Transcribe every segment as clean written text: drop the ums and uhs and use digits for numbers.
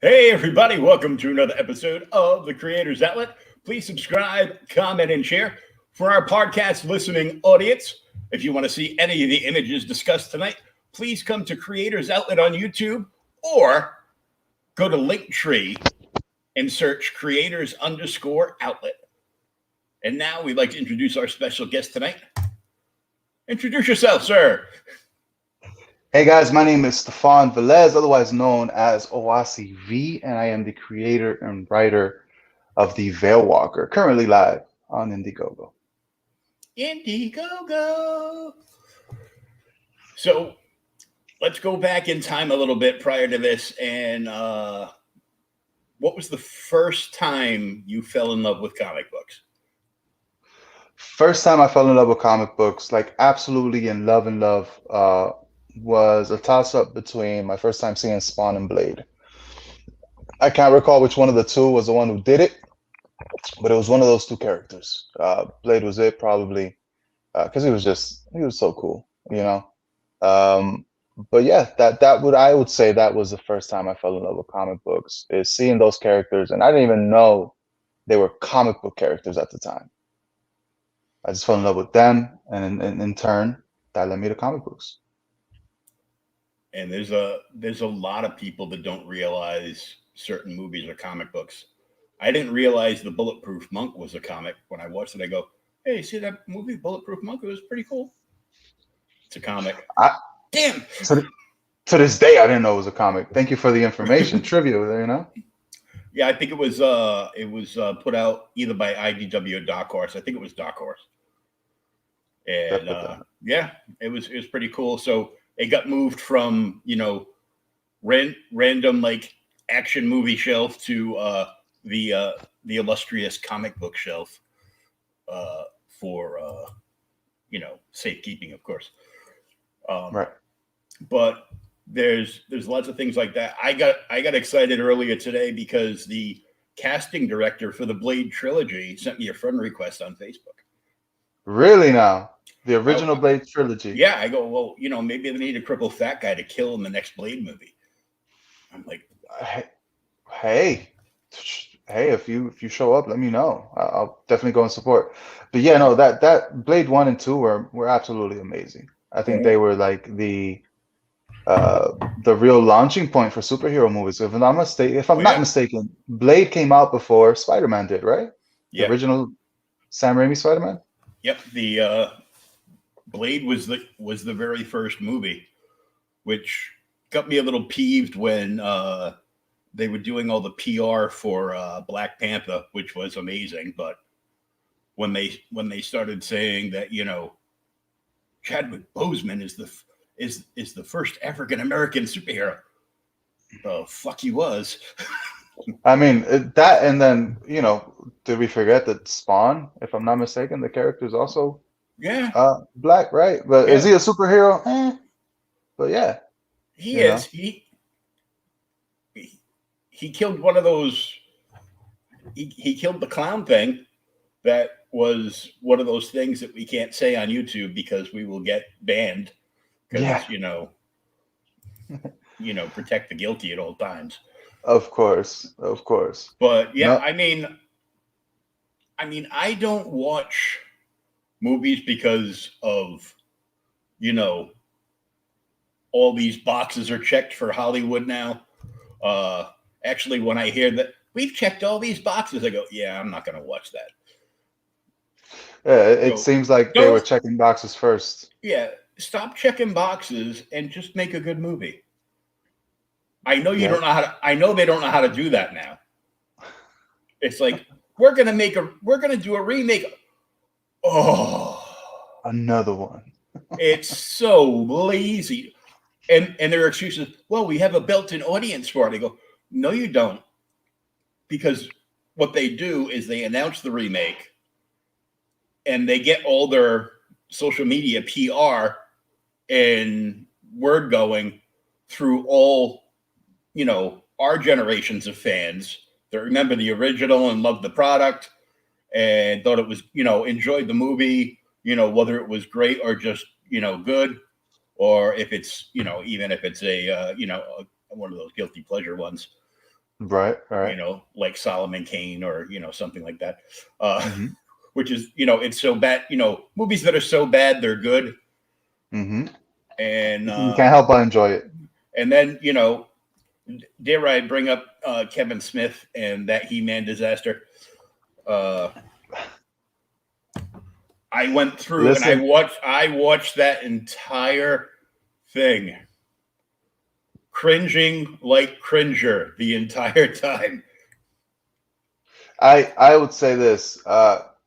Hey, everybody, welcome to another episode of The Creators Outlet. Please subscribe, comment, and share. For our podcast listening audience, if you want to see any of the images discussed tonight, please come to Creators Outlet on YouTube or go to Linktree and search Creators_Outlet. And now we'd like to introduce our special guest tonight. Introduce yourself, sir. Hey guys, my name is Stefan Velez, otherwise known as Owasi V, and I am the creator and writer of the VeilWalker, currently live on Indiegogo. Indiegogo. So let's go back in time a little bit prior to this. And what was the first time you fell in love with comic books? First time I fell in love with comic books, like absolutely in love, was a toss-up between my first time seeing Spawn and Blade. I can't recall which one of the two was the one who did it, but it was one of those two characters. Blade was it probably, because he was so cool, you know. But yeah, I would say that was the first time I fell in love with comic books, is seeing those characters, and I didn't even know they were comic book characters at the time. I just fell in love with them, and in turn, that led me to comic books. And there's a lot of people that don't realize certain movies are comic books. I didn't realize the Bulletproof Monk was a comic. When I watched it, I go, "Hey, see that movie, Bulletproof Monk? It was pretty cool." It's a comic. Damn. To this day, I didn't know it was a comic. Thank you for the information, trivia. You know. Yeah, I think it was put out either by IDW or Dark Horse. I think it was Dark Horse. And yeah, it was pretty cool. So it got moved from, random like action movie shelf to the illustrious comic book shelf for safekeeping, of course. Right. But there's lots of things like that. I got excited earlier today because the casting director for the Blade trilogy sent me a friend request on Facebook. Really now? The original Blade trilogy. Yeah, I go, well, maybe they need a crippled fat guy to kill in the next Blade movie. I'm like, hey, if you show up, let me know. I'll definitely go and support. But yeah, no, that Blade 1 and 2 were absolutely amazing. I think they were like the real launching point for superhero movies. If I'm not mistaken, Blade came out before Spider-Man did, right? Yeah. The original Sam Raimi Spider-Man. Yep, the Blade was the very first movie, which got me a little peeved when they were doing all the PR for Black Panther, which was amazing. But when they started saying that Chadwick Boseman is the first African American superhero, the fuck he was. I mean that, and then did we forget that Spawn, if I'm not mistaken, the character is also black, right? But is he a superhero? But yeah, he is. He killed one of those. He killed the clown thing. That was one of those things that we can't say on YouTube because we will get banned. Because protect the guilty at all times. Of course. But yeah, no. I mean, I don't watch movies because of, all these boxes are checked for Hollywood now. Actually, when I hear that we've checked all these boxes, I go, yeah, I'm not going to watch that. Yeah, it seems like they were checking boxes first. Yeah, stop checking boxes and just make a good movie. I know you don't know how to. I know they don't know how to do that now. It's like we're gonna do a remake. Oh, another one. It's so lazy, and their excuses. Well, we have a built-in audience for it. I go, no, you don't, because what they do is they announce the remake, and they get all their social media PR and word going through all. Our generations of fans that remember the original and loved the product and thought it was, enjoyed the movie, whether it was great or just, good, or if it's, even if it's a one of those guilty pleasure ones. Right. You Right. know, like Solomon Kane or something like that. Uh, Mm-hmm. which is it's so bad. Movies that are so bad they're good, Mm-hmm. and You can't help but enjoy it. then dare I bring up Kevin Smith and that He-Man disaster? Uh, I went through and Listen, I watched that entire thing, cringing like cringer the entire time. I would say this.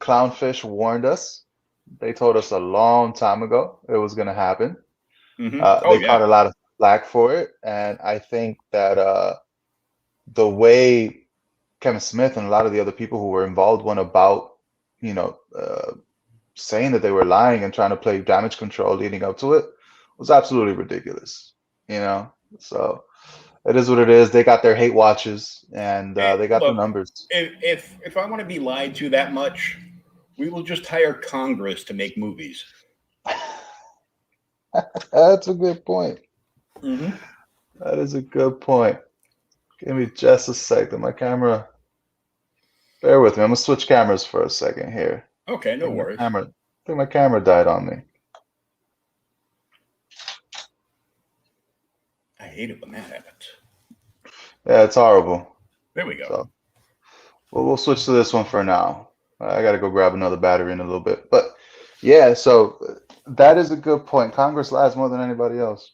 Clownfish warned us. They told us a long time ago it was going to happen. Oh They yeah. caught a lot of flack for it, and I think that the way Kevin Smith and a lot of the other people who were involved went about, you know, saying that they were lying and trying to play damage control leading up to it was absolutely ridiculous. You know, so it is what it is. They got their hate watches and they got the Look, numbers. if I want to be lied to that much, we will just hire Congress to make movies. That's a good point. Mm-hmm. That is a good point. Give me just a second. My camera, bear with me. I'm gonna switch cameras for a second here. Okay, I no think my worries. camera, I think my camera died on me. I hate it when that happens. Yeah, it's horrible. There we go. So we'll switch to this one for now. I gotta go grab another battery in a little bit. But yeah, so that is a good point. Congress lies more than anybody else.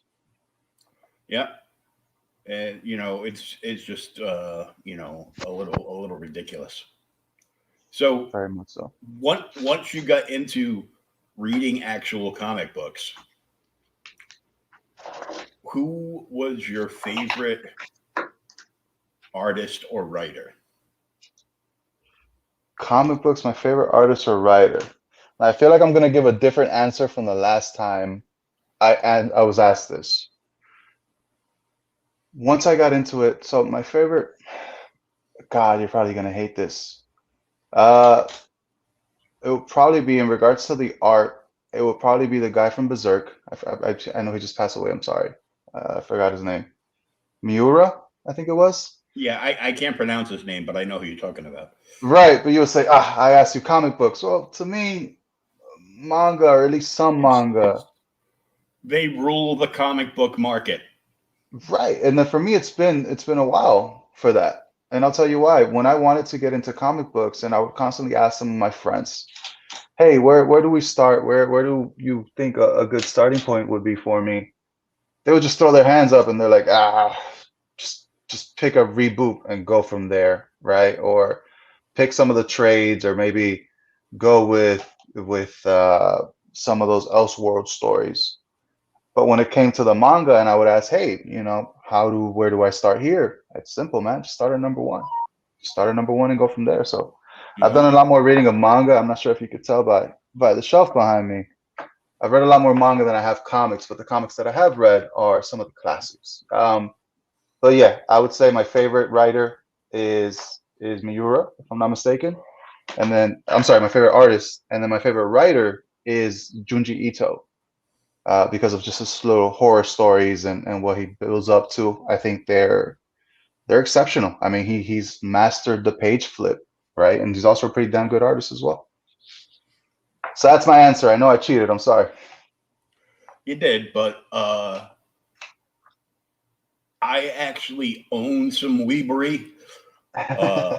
Yeah, and it's just a little ridiculous. So Very much so. once you got into reading actual comic books, who was your favorite artist or writer? Comic books, my favorite artist or writer. And I feel like I'm gonna give a different answer from the last time I was asked this. Once I got into it, so my favorite, God, you're probably gonna hate this. Uh, it would probably be in regards to the art. It would probably be the guy from Berserk. I know he just passed away. I'm sorry. I forgot his name. Miura, I think it was. Yeah, I can't pronounce his name, but I know who you're talking about. Right, but you would say, I asked you comic books. Well, to me, manga, or at least some It's manga. they rule the comic book market. Right. And then for me it's been a while for that. And I'll tell you why. When I wanted to get into comic books and I would constantly ask some of my friends, hey, where do we start? Where do you think a good starting point would be for me? They would just throw their hands up and they're like, just pick a reboot and go from there, right? Or pick some of the trades, or maybe go with some of those Elseworld stories. But when it came to the manga and I would ask, hey, where do I start here? It's simple, man. Just start at number one. Just start at number one and go from there. So I've Hmm. done a lot more reading of manga. I'm not sure if you could tell by the shelf behind me. I've read a lot more manga than I have comics, but the comics that I have read are some of the classics. But yeah, I would say my favorite writer is Miura, if I'm not mistaken. And then I'm sorry, my favorite artist, and then my favorite writer is Junji Ito, because of just his little horror stories and what he builds up to. I think they're exceptional. I mean, he's mastered the page flip, right? And he's also a pretty damn good artist as well. So that's my answer. I know I cheated. I'm sorry. You did, but I actually own some Weebery. Uh,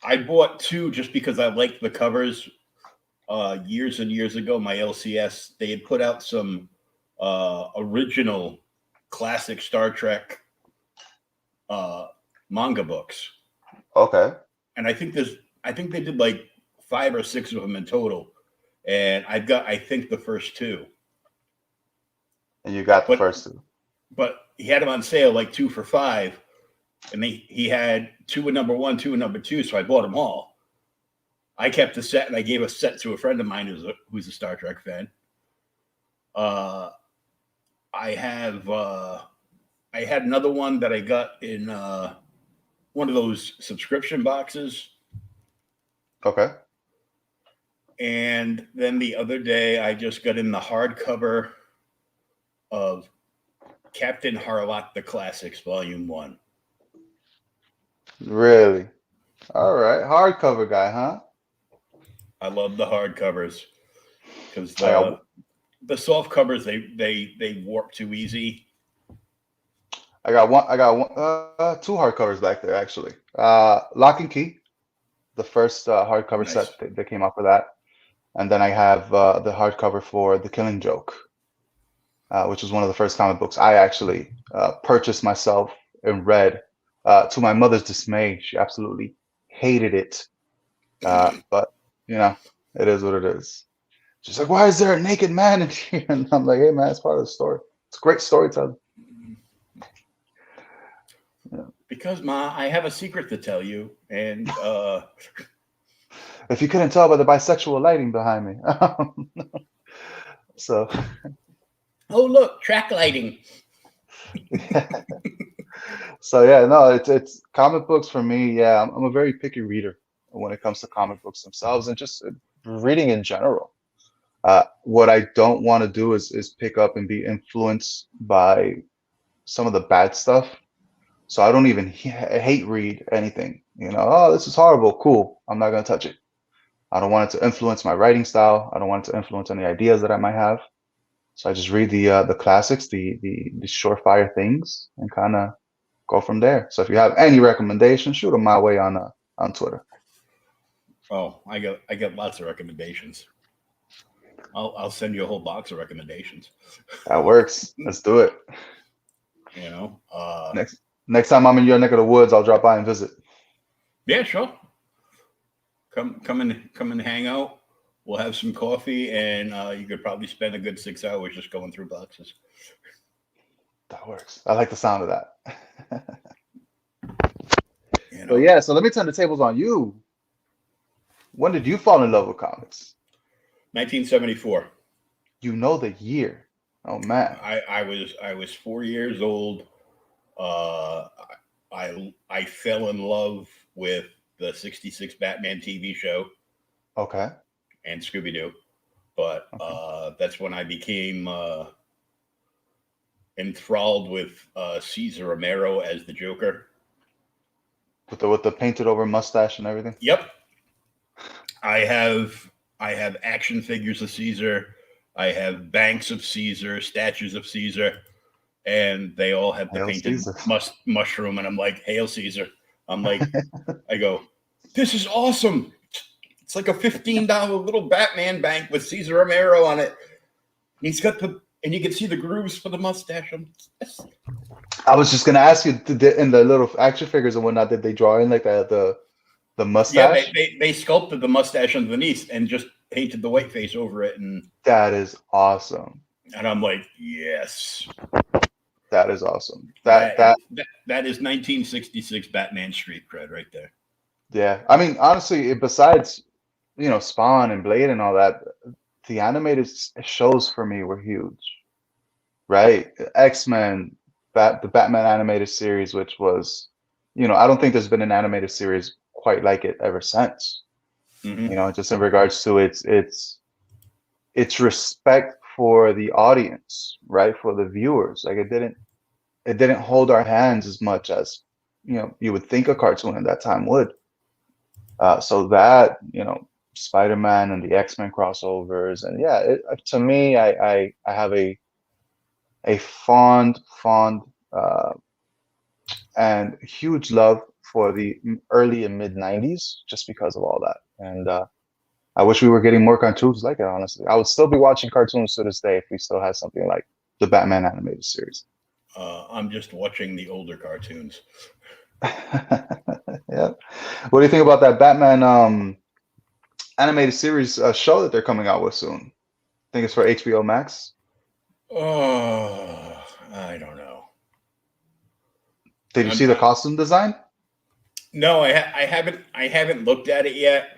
I bought two just because I liked the covers. Years and years ago, my LCS, they had put out some original classic Star Trek uh, manga books, Okay. and I think they did like 5 or 6 of them in total, and I've got I think the first two, And you got the but first two. he had them on sale like 2 for $5, and he had two in number one, two in number two, so I bought them all. I kept the set, and I gave a set to a friend of mine who's a Star Trek fan. Uh, I have I had another one that I got in one of those subscription boxes, Okay. and then the other day I just got in the hardcover of Captain Harlock: The Classics, Volume 1. Really? All right. Hardcover guy, huh? I love the hardcovers because I got the soft covers they warp too easy. two hardcovers back there actually. Lock and Key, the first hardcover Nice. set that came out for that, and then I have the hardcover for The Killing Joke, which was one of the first comic books I actually purchased myself and read. To my mother's dismay, she absolutely hated it. But you know, it is what it is. She's like, "Why is there a naked man in here?" And I'm like, "Hey, man, it's part of the story. It's great storytelling." Yeah. Because Ma, I have a secret to tell you, and If you couldn't tell by the bisexual lighting behind me, so oh look, track lighting. so yeah, no, it's comic books for me. Yeah, I'm a very picky reader when it comes to comic books themselves and just reading in general. What I don't want to do is pick up and be influenced by some of the bad stuff. So I don't even hate read anything. Oh, this is horrible. Cool. I'm not gonna touch it. I don't want it to influence my writing style. I don't want it to influence any ideas that I might have. So I just read the classics, the surefire things, and kind of go from there. So if you have any recommendations, shoot them my way on Twitter. Oh, I get lots of recommendations. I'll send you a whole box of recommendations. That works. Let's do it. You know. Next time I'm in your neck of the woods, I'll drop by and visit. Yeah, sure. Come and hang out. We'll have some coffee, and you could probably spend a good 6 hours just going through boxes. That works. I like the sound of that. You So know, yeah, so let me turn the tables on you. When did you fall in love with comics? 1974. You know the year. Oh man. I was 4 years old. Uh, I fell in love with the '66 Batman TV show Okay. and Scooby Doo, but Okay. that's when I became enthralled with Cesar Romero as the Joker. With the painted over mustache and everything. Yep, I have action figures of Caesar. I have banks of Caesar, statues of Caesar, and they all have the Hail painted Caesar. mushroom. And I'm like, "Hail Caesar!" I'm like, I go, "This is awesome! It's like a $15 little Batman bank with Cesar Romero on it. He's got and you can see the grooves for the mustache." I was just gonna ask you, in the little action figures and whatnot, did they draw in like the Yeah, mustache? they sculpted the mustache underneath and just painted the white face over it, That is awesome. and I'm like, yes, That is awesome. That that is 1966 Batman street cred right there. Yeah. I mean, honestly, besides Spawn and Blade and all that, the animated shows for me were huge, right? X-Men, the Batman animated series, which was, I don't think there's been an animated series quite like it ever since. Mm-hmm. Just in regards to its respect for the audience, right? For the viewers. Like it didn't hold our hands as much as you would think a cartoon at that time would. So that Spider-Man and the X-Men crossovers, and yeah, to me, I have a fond uh, and huge love for the early and mid '90s just because of all that. And I wish we were getting more cartoons like it. Honestly, I would still be watching cartoons to this day if we still had something like the Batman animated series. I'm just watching the older cartoons. Yeah. What do you think about that Batman animated series show that they're coming out with soon? I think it's for HBO Max. Oh, I don't know. Did you see the costume design? No, I haven't looked at it yet.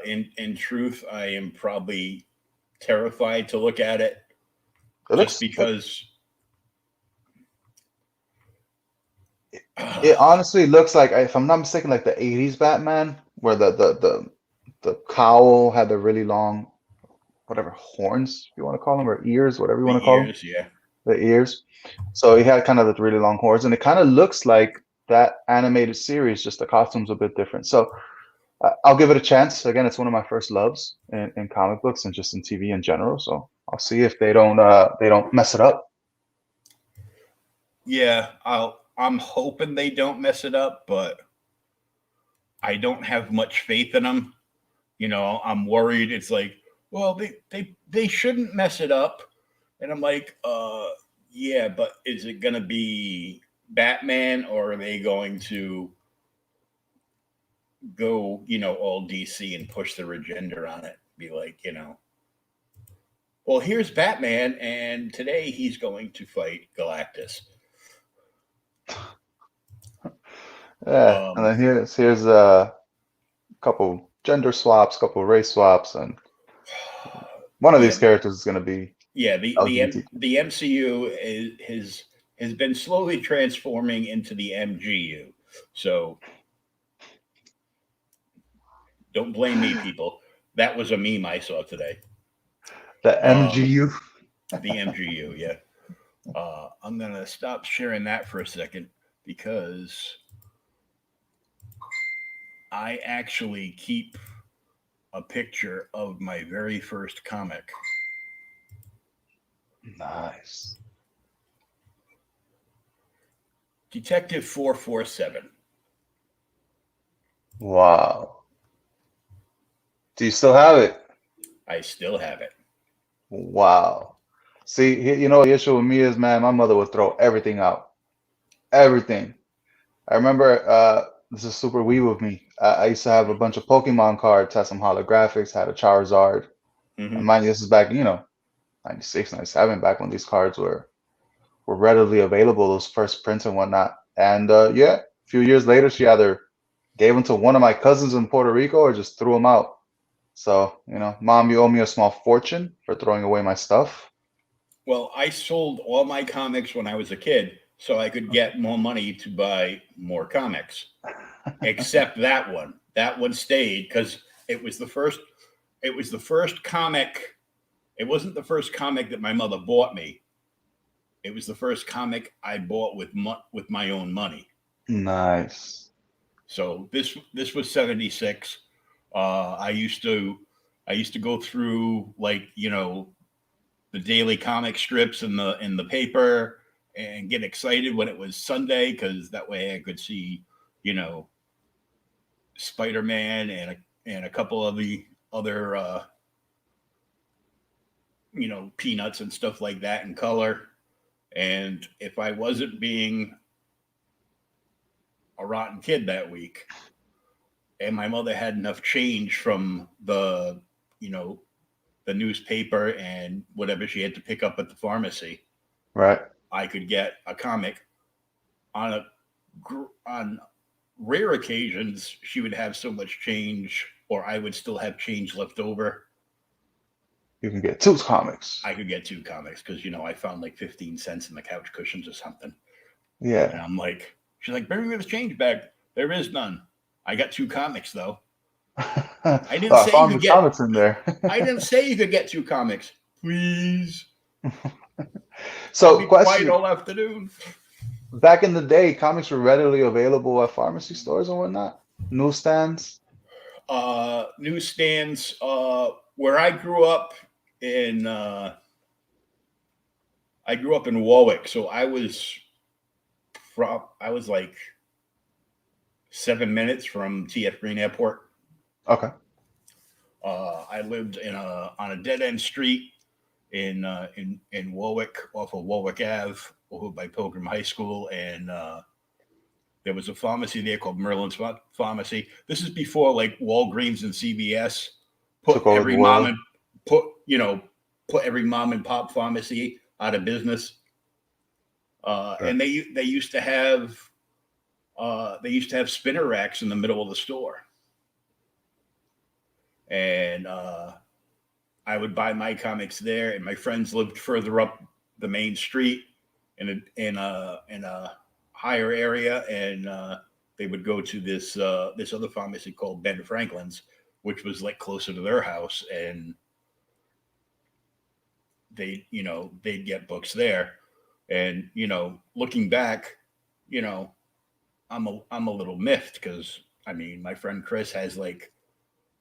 In truth, I am probably terrified to look at it, just because. It honestly looks like, if I'm not mistaken, like the '80s Batman, where the cowl had the really long, whatever, horns you want to call them, or ears, whatever you The want to call them, ears, yeah. the ears. So he had kind of the really long horns, and it kind of looks like that animated series, just the costumes a bit different. So I'll give it a chance. Again, it's one of my first loves in comic books and just in TV in general. So I'll see if they don't mess it up. Yeah, I'm hoping they don't mess it up, but I don't have much faith in them. I'm worried. It's like, well, they shouldn't mess it up, and I'm like, yeah, but is it gonna be Batman, or are they going to go, all DC and push their agenda on it? Be like, well, here's Batman, and today he's going to fight Galactus. Yeah, and then Um, here's a couple gender swaps, couple race swaps, and one of yeah, these characters is going to be yeah. The MCU has been slowly transforming into the MGU. So don't blame me, people. That was a meme I saw today. The Um, MGU. the MGU, yeah. I'm gonna stop sharing that for a second because I actually keep a picture of my very first comic. Nice. Detective 447. Wow. Do you still have it? I still have it. Wow. See, the issue with me is, man, my mother would throw everything out. Everything. I remember, this is super weird with me. I used to have a bunch of Pokemon cards, had some holographics, had a Charizard. And Mm-hmm. mind you, this is back, 96, 97, back when these cards were readily available, those first prints and whatnot. And yeah, a few years later, she either gave them to one of my cousins in Puerto Rico or just threw them out. So, Mom, you owe me a small fortune for throwing away my stuff. Well, I sold all my comics when I was a kid so I could get more money to buy more comics. Except that one. That one stayed because it was the first. It was the first comic. It wasn't the first comic that my mother bought me. It was the first comic I bought with my own money. Nice. So this was 76. Uh, I used to I used to go through, like, the daily comic strips in the paper and get excited when it was Sunday because that way I could see, you know, Spider Man and a couple of the other peanuts and stuff like that in color. And if I wasn't being a rotten kid that week, and my mother had enough change from you know the newspaper and whatever she had to pick up at the pharmacy, Right. I could get a comic. On rare occasions she would have so much change, or I would still have change left over. You can get two comics. I could get two comics because I found like 15 cents in the couch cushions or something. And Yeah. I'm like, she's like, bring me the change back. There is none. I got two comics though. I didn't I say you found could the get. comics in there. I didn't say you could get two comics. Please. I'll So, be quiet question, all afternoon. back in the day, comics were readily available at pharmacy stores and whatnot, newsstands. Newsstands. Where in. I grew up in Warwick, so I was like 7 minutes from TF Green Airport. Okay. I lived on a dead end street in Warwick, off of Warwick Ave, over by Pilgrim High School, and there was a pharmacy there called Merlin's Pharmacy. This is before, like, Walgreens and CVS Took put over the every mom world. and put you know put every mom and pop pharmacy out of business. Right. And they used to have spinner racks in the middle of the store, and I would buy my comics there. And my friends lived further up the main street in a higher area, and they would go to this other pharmacy called Ben Franklin's, which was like closer to their house, and they'd get books there. And looking back, you know I'm a little miffed because I mean my friend Chris has like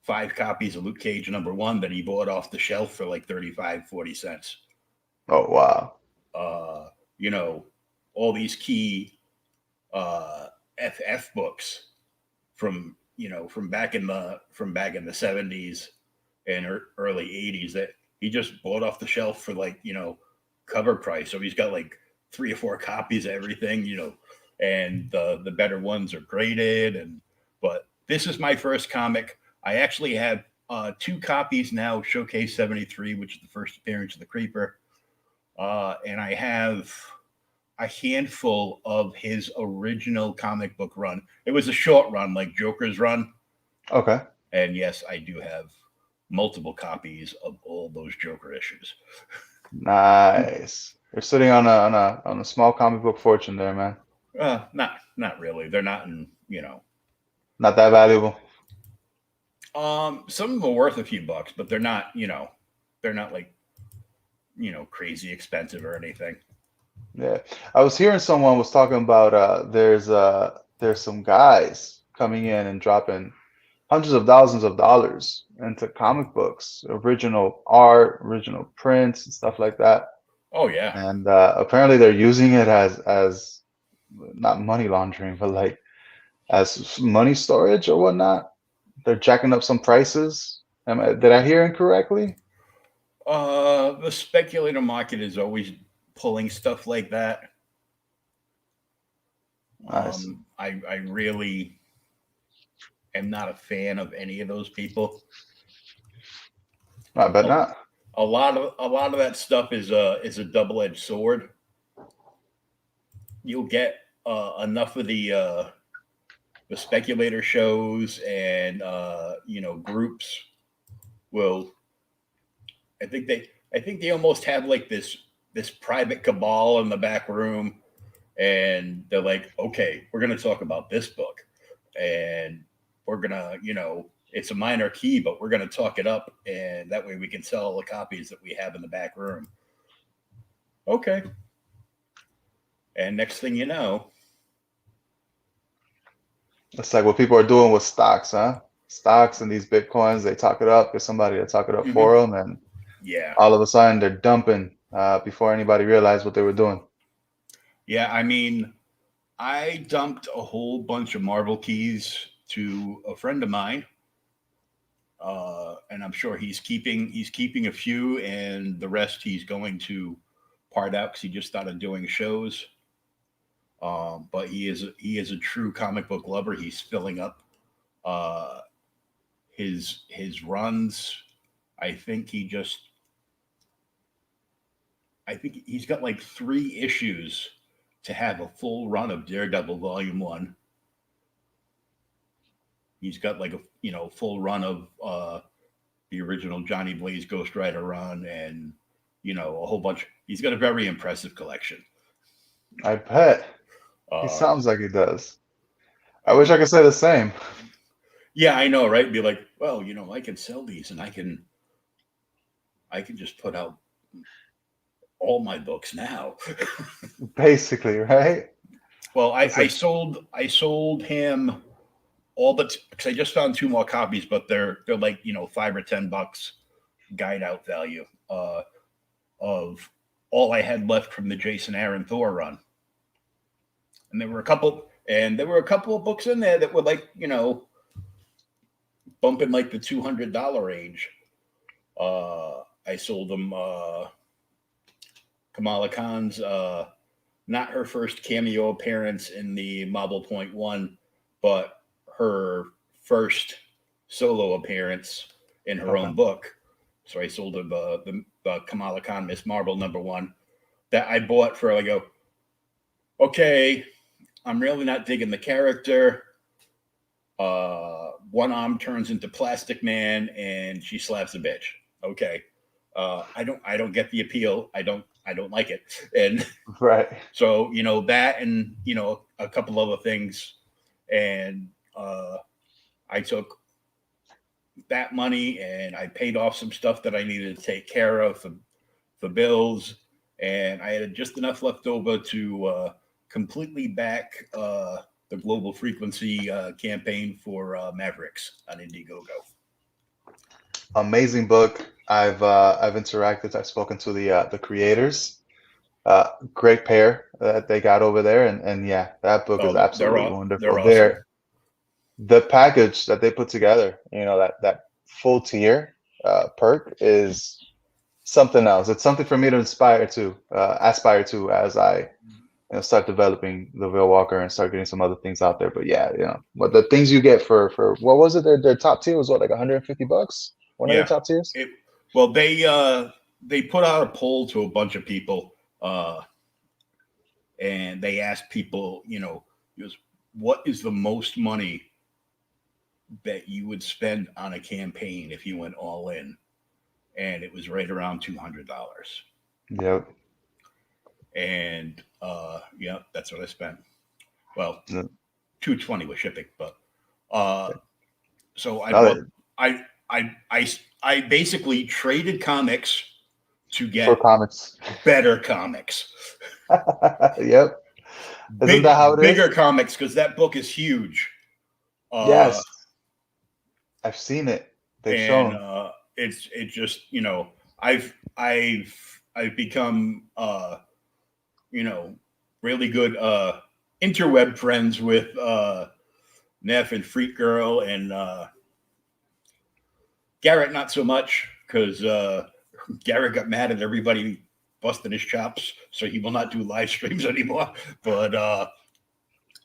5 copies of Luke Cage #1 that he bought off the shelf for like 35-40 cents. Oh wow. Uh, you know, all these key FF books from from back in the 70s and early 80s that he just bought off the shelf for like cover price. So he's got like 3 or 4 copies of everything, and the better ones are graded. But this is my first comic. I actually have 2 copies now. Showcase 73, which is the first appearance of the Creeper, and I have a handful of his original comic book run. It was a short run, like Joker's run. Okay. And yes, I do have multiple copies of all those Joker issues. Nice. You're sitting on a small comic book fortune there, man. Not really. They're not in, Not that valuable. some of them are worth a few bucks, but they're not like, crazy expensive or anything. Yeah. I was hearing someone was talking about there's some guys coming in and dropping hundreds of thousands of dollars into comic books, original art, original prints, and stuff like that. Oh yeah. And apparently they're using it as not money laundering, but like as money storage or whatnot. They're jacking up some prices. Did I hear incorrectly? The speculator market is always pulling stuff like that. I see. I really am not a fan of any of those people. I bet A, not. a lot of that stuff is a double-edged sword. You'll get enough of the speculator shows and groups will. I think they almost have like this private cabal in the back room, and they're like, okay, we're gonna talk about this book, and we're gonna, it's a minor key, but we're gonna talk it up, and that way we can sell all the copies that we have in the back room. Okay, and next thing you know, It's like what people are doing with stocks, huh? Stocks and these bitcoins, they talk it up, get somebody to talk it up mhm, for them, and yeah, all of a sudden they're dumping before anybody realized what they were doing. yeah. I mean, I dumped a whole bunch of Marvel keys to a friend of mine, and I'm sure he's keeping a few, and the rest he's going to part out because he just started doing shows. But he is a true comic book lover. He's filling up uh, his runs. I think he just I think he's got like 3 issues to have a full run of Daredevil Volume 1. He's got like a full run of the original Johnny Blaze Ghost Rider run, and a whole bunch. He's got a very impressive collection. I bet. He Uh, sounds like he does. I wish and I could say the same. yeah, I know, right? Be like, well, I can sell these, and I can just put out all my books now. Basically, right? Well, I, It's I like, sold I sold him all but because I just found 2 more copies, but they're like $5 or $10 guide out value of all I had left from the Jason Aaron Thor run, and there were a couple of books in there that were like bumping like the $200 range. I sold them Kamala Khan's not her first cameo appearance in the Marvel Point One, but her first solo appearance in her okay. own book. So I sold her the Kamala Khan Miss Marvel #1 that I bought for. I go, okay, I'm really not digging the character. One arm turns into Plastic Man, and she slaps a bitch. Okay, I don't get the appeal. I don't like it, and Right. so that, and a couple other things, and I took that money and I paid off some stuff that I needed to take care of for bills, and I had just enough left over to completely back the global frequency campaign for Mavericks on Indiegogo. Amazing book. I've interacted. I've spoken to the creators. Great pair that they got over there, and yeah, that book is Oh, absolutely wonderful. they're awesome. The package that they put together, that full tier perk is something else. It's something for me to aspire to as I start developing the VeilWalker and start getting some other things out there. But yeah, what the things you get for what was it? Their top tier was what, like $150? One of their Yeah. top tiers. Well, they put out a poll to a bunch of people, and they asked people, what is the most money that you would spend on a campaign if you went all in? And it was right around $200. Yep. And yeah, that's what I spent. Well, Yep. $220 with shipping, but so I basically traded comics to get for comics. better comics. Yep. Isn't that how it bigger is? comics, because that book is huge. Yes. I've seen it. They've and shown. It's just I've become really good interweb friends with Neff and Freak Girl, and Garrett not so much, because Garrett got mad at everybody busting his chops, so he will not do live streams anymore. But I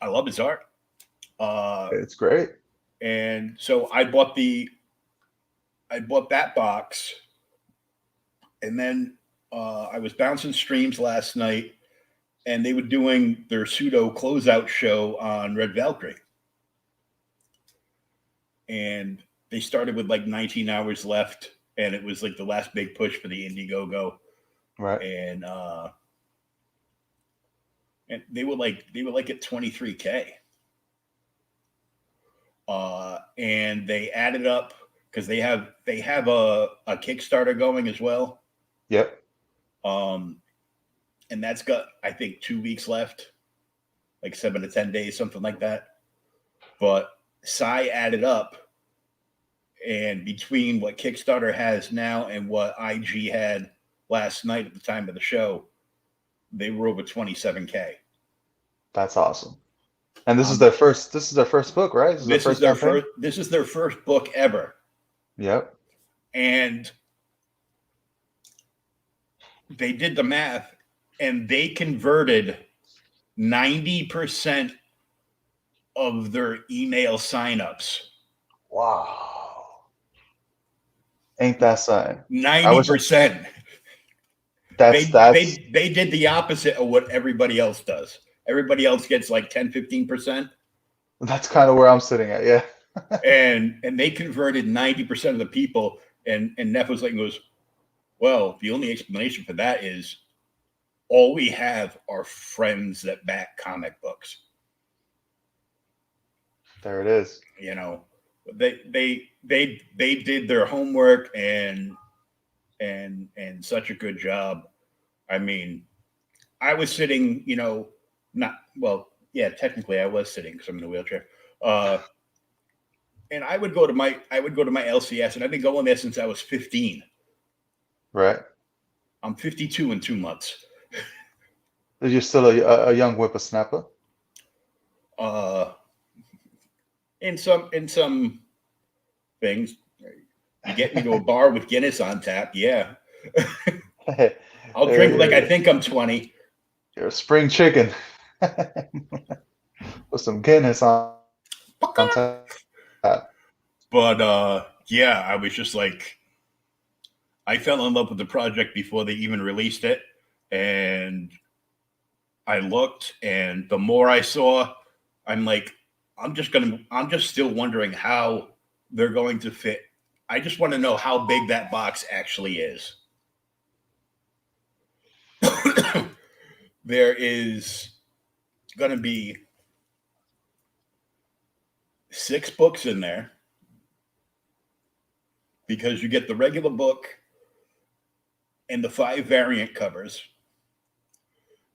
love his art. It's great. And so I bought that box, and then I was bouncing streams last night, and they were doing their pseudo closeout show on Red Valkyrie. And they started with like 19 hours left, and it was like the last big push for the Indiegogo. Right. And they were like at 23K. And they added up, because they have a Kickstarter going as well. Yep. And that's got, I think, 2 weeks left, like 7 to 10 days, something like that. But Psy added up, and between what Kickstarter has now and what IG had last night at the time of the show, they were over 27K. That's awesome. And this is their first book, right? This is their first book ever. Yep. And they did the math, and they converted 90% of their email signups. Wow. Ain't that something? 90%. They did the opposite of what everybody else does. Everybody else gets like 10, 15%. That's kind of where I'm sitting at, yeah. and they converted 90% of the people, and Neff was like, goes, well, the only explanation for that is all we have are friends that back comic books. There it is. They did their homework and such a good job. I mean, I was sitting, technically I was sitting because I'm in a wheelchair. And I would go to my LCS, and I've been going there since I was 15. Right. I'm 52 in 2 months. You're still a young whippersnapper. In some things, you get me to a bar with Guinness on tap, yeah. I'll drink like I think I'm 20. You're a spring chicken. With some Guinness on tap. But yeah, I was just like, I fell in love with the project before they even released it, and I looked, and the more I saw, I'm like, I'm just still wondering how they're going to fit. I just want to know how big that box actually is. There is going to be 6 books in there, because you get the regular book and the 5 variant covers.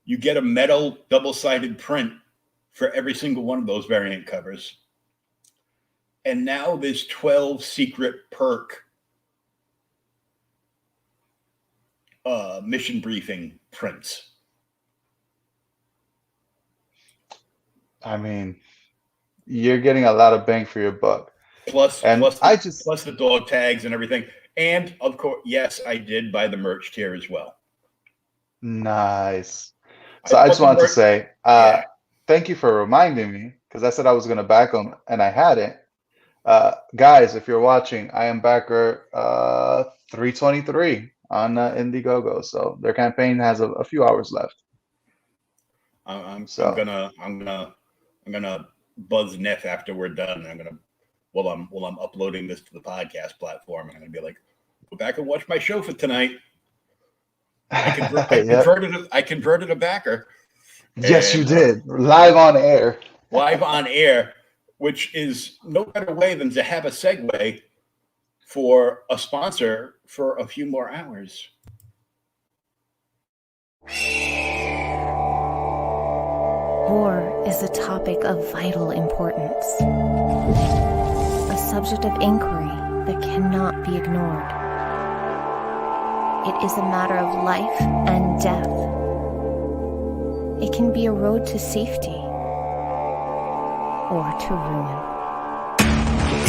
You get a metal double-sided print for every single one of those variant covers. And now there's 12 secret perk mission briefing prints. I mean, you're getting a lot of bang for your buck. Plus Plus the dog tags and everything. And of course, yes, I did buy the merch tier as well. Nice. So I just wanted to say, thank you for reminding me, because I said I was going to back them and I hadn't. Guys, if you're watching, I am backer 323 on Indiegogo. So their campaign has a few hours left. I'm gonna buzz Neff after we're done. While I'm uploading this to the podcast platform, and I'm gonna be like, go back and watch my show for tonight. I converted a backer. Yes, you did. Live on air. Live on air, which is no better way than to have a segue for a sponsor for a few more hours. War is a topic of vital importance, a subject of inquiry that cannot be ignored. It is a matter of life and death. It can be a road to safety or to ruin.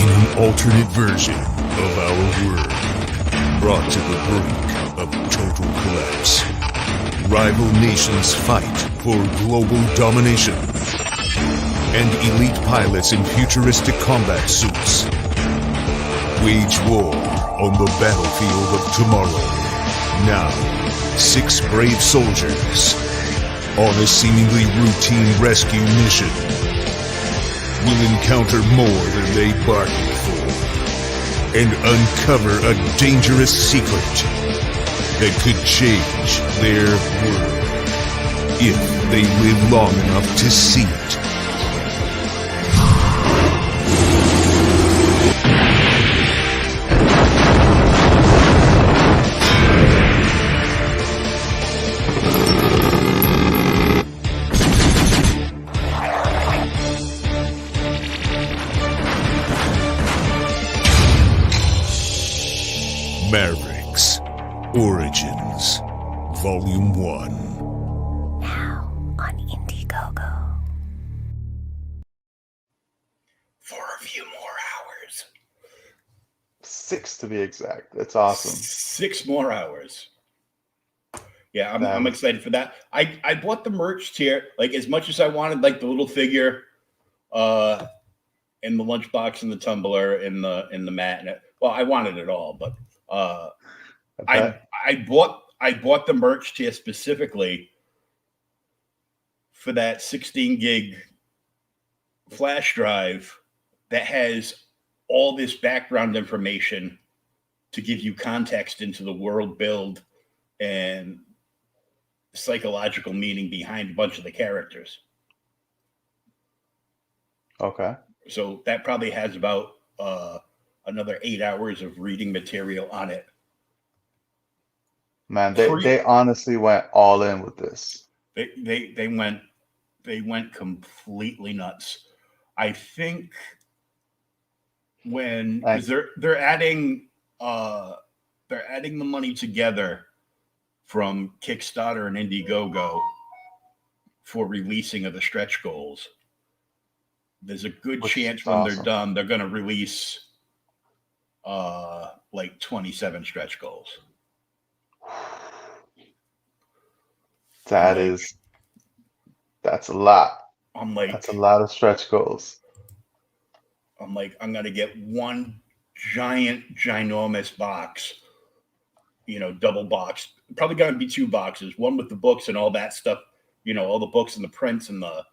In an alternate version of our world, brought to the brink of total collapse, rival nations fight for global domination, and elite pilots in futuristic combat suits wage war on the battlefield of tomorrow. Now, 6 brave soldiers on a seemingly routine rescue mission will encounter more than they bargained for and uncover a dangerous secret that could change their world if they live long enough to see it. Mavericks Origins Volume 1. Now on Indiegogo. For a few more hours. 6 to be exact. That's awesome. 6 more hours. Yeah, I'm excited for that. I bought the merch tier, like as much as I wanted, like the little figure, in the lunchbox and the tumbler and the mat. And well, I wanted it all, but I bought the merch tier specifically for that 16 gig flash drive that has all this background information to give you context into the world build and psychological meaning behind a bunch of the characters. Okay. So that probably has about another 8 hours of reading material on it. Man, they honestly went all in with this. They went completely nuts. I think because they're adding the money together from Kickstarter and Indiegogo for releasing of the stretch goals. There's a good chance when they're done, they're going to release like 27 stretch goals. That's a lot. That's a lot of stretch goals. I'm going to get one ginormous box, double box. Probably going to be 2 boxes, one with the books and all that stuff, all the books and the prints and the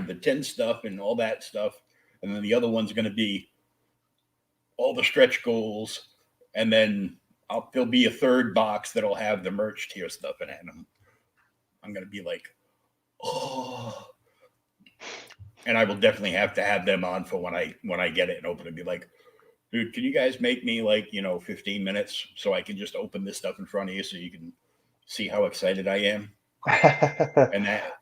the tin stuff and all that stuff. And then the other one's going to be all the stretch goals. And then there'll be a 3rd box that'll have the merch tier stuff in it. And I'm going to be like, oh. And I will definitely have to have them on for when I get it and open it and be like, dude, can you guys make me 15 minutes so I can just open this stuff in front of you so you can see how excited I am? And that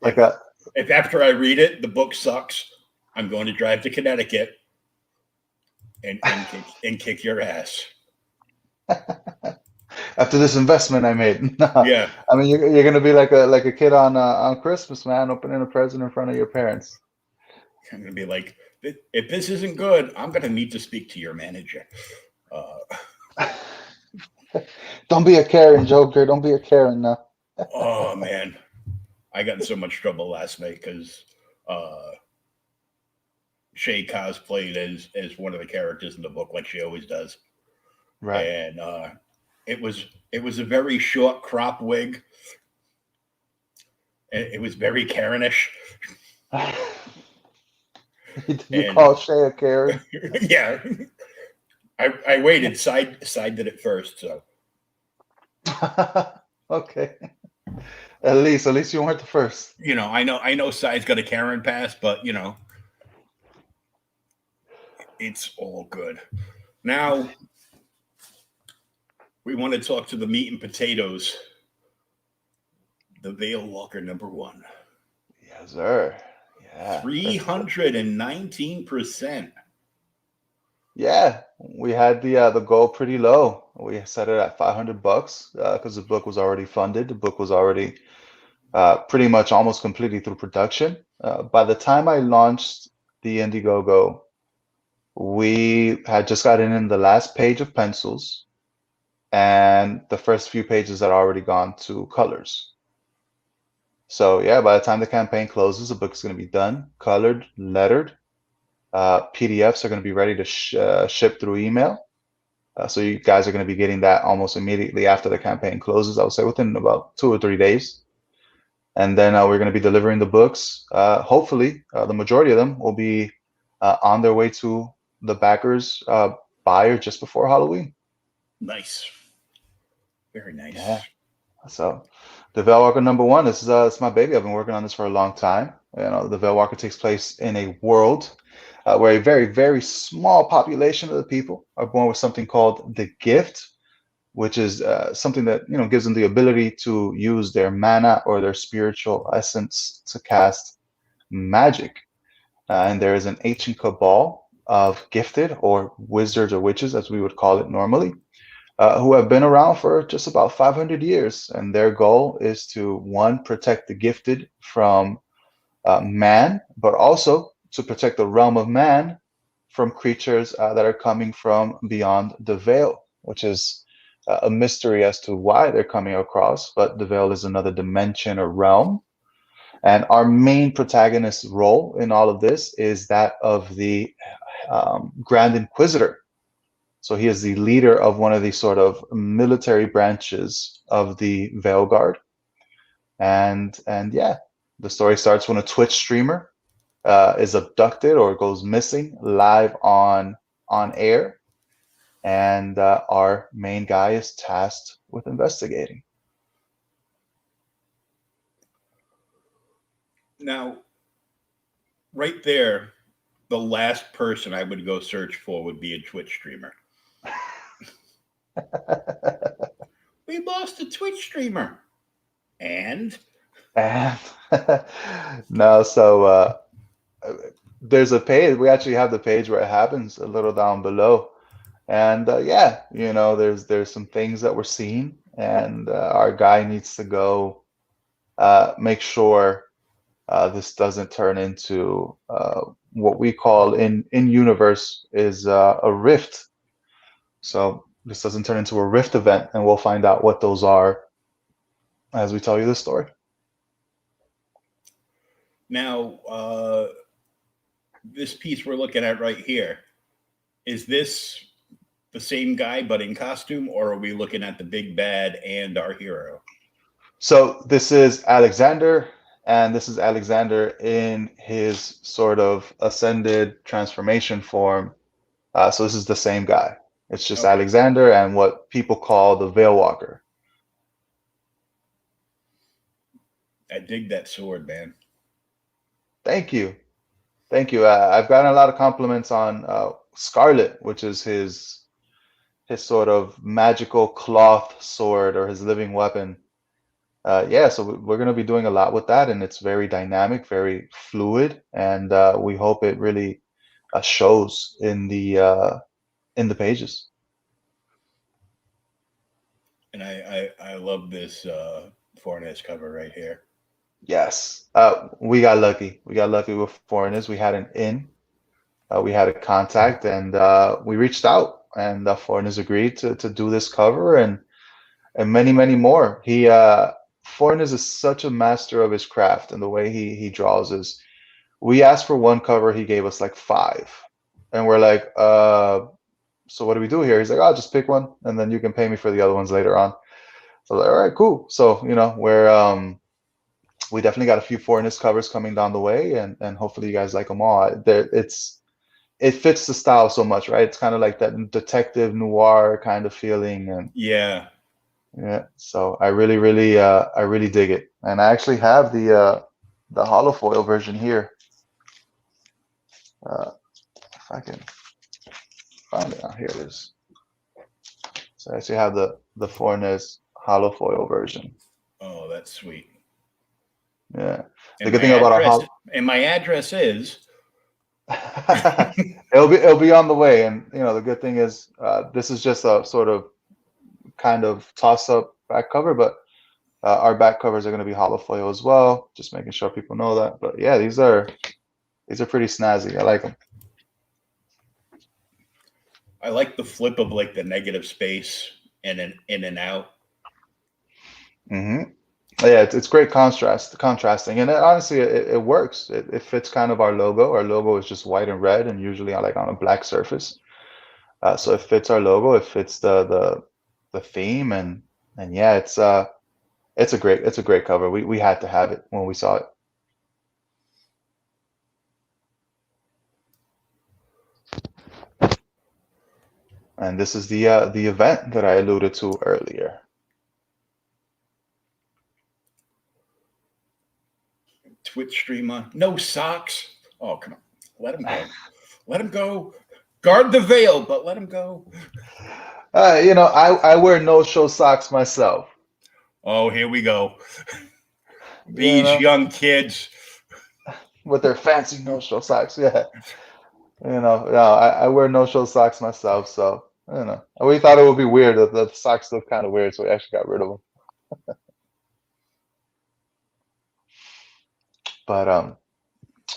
if after I read it, the book sucks, I'm going to drive to Connecticut and kick your ass. After this investment I made. No, Yeah. I mean you're gonna be like a kid on Christmas, man, opening a present in front of your parents. I'm going to be like, if this isn't good, I'm going to need to speak to your manager. Don't be a Karen, Joker. Don't be a Karen now. Oh, man. I got in so much trouble last night because Shay cosplayed as one of the characters in the book, like she always does. Right. And it was a very short crop wig. It was very Karenish. You call Shay a Karen? Yeah. I waited. Side did it first, so. Okay. At least you weren't the first. You know, I know Side's got a Karen pass, but you know, it's all good. Now we want to talk to the meat and potatoes. The VeilWalker #1. Yes, sir. Yeah. 319%. Yeah, we had the goal pretty low. We set it at $500 because the book was already funded. The book was already pretty much almost completely through production. By the time I launched the Indiegogo, we had just gotten in the last page of pencils, and the first few pages had already gone to colors. So yeah, by the time the campaign closes, the book is going to be done, colored, lettered. PDFs are going to be ready to ship through email. So you guys are going to be getting that almost immediately after the campaign closes, I would say within about 2 or 3 days. And then we're going to be delivering the books. Hopefully, the majority of them will be on their way to the backers by or just before Halloween. Nice. Very nice. Yeah. So the VeilWalker #1, this is it's my baby. I've been working on this for a long time. You know, the VeilWalker takes place in a world where a very, very small population of the people are born with something called the gift, which is something that, you know, gives them the ability to use their mana or their spiritual essence to cast magic. And there is an ancient cabal of gifted, or wizards or witches, as we would call it normally, who have been around for just about 500 years. And their goal is to, one, protect the gifted from man, but also to protect the realm of man from creatures that are coming from beyond the veil, which is a mystery as to why they're coming across, but the veil is another dimension or realm. And our main protagonist's role in all of this is that of the Grand Inquisitor. So he is the leader of one of these sort of military branches of the Veil Guard. And yeah, the story starts when a Twitch streamer is abducted or goes missing live on air. And our main guy is tasked with investigating. Now, right there, the last person I would go search for would be a Twitch streamer. We lost a Twitch streamer. And no, so there's a page. We actually have the page where it happens a little down below. And yeah, you know, there's some things that we're seeing, and our guy needs to go make sure this doesn't turn into what we call in universe is a rift. So this doesn't turn into a rift event, and we'll find out what those are as we tell you the story. now, this piece we're looking at right here, is this the same guy but in costume, or are we looking at the big bad and our hero? So this is Alexander, and this is Alexander in his sort of ascended transformation form. So this is the same guy. It's just Okay. Alexander and what people call the VeilWalker. I dig that sword, man. Thank you. Thank you. I've gotten a lot of compliments on Scarlet, which is his sort of magical cloth sword or his living weapon. yeah, so we're going to be doing a lot with that, and it's very dynamic, very fluid, and we hope it really shows in the pages. And I love this Fornes cover right here. Yes, we got lucky. We got lucky with foreigners. We had an in, we had a contact, and we reached out, and foreigners agreed to do this cover, and many many more. He foreigners is such a master of his craft, and the way he draws is. We asked for one cover, he gave us like five, and we're like, so what do we do here? He's like, I'll just pick one, and then you can pay me for the other ones later on. So like, all right, cool. So we're we definitely got a few foreigners covers coming down the way, and hopefully you guys like them all. It fits the style so much, right? It's kind of like that detective noir kind of feeling, and Yeah. yeah. So I really dig it, and I actually have the holofoil version here. If I can find it, here it is. So I actually have the Fornes holofoil version. Oh, that's sweet. Yeah. The And good my thing about address, and my address is. it'll be on the way, and the good thing is this is just a sort of kind of toss up back cover, but our back covers are going to be holofoil as well. Just making sure people know that. But yeah, these are pretty snazzy. I like them. I like the flip of like the negative space and an in and out. Mm-hmm. Yeah, it's great contrasting, and honestly, it works. It fits kind of our logo. Our logo is just white and red, and usually on a black surface. So it fits our logo. It fits the theme, and yeah, it's a great cover. We had to have it when we saw it. And this is the event that I alluded to earlier. Twitch streamer, no socks. Oh, come on, let him go. Let him go. Guard the veil, but let him go. I wear no-show socks myself. Oh, here we go. These young kids with their fancy no-show socks. Yeah, no, I wear no-show socks myself, so we thought it would be weird that the socks look kind of weird, so we actually got rid of them. But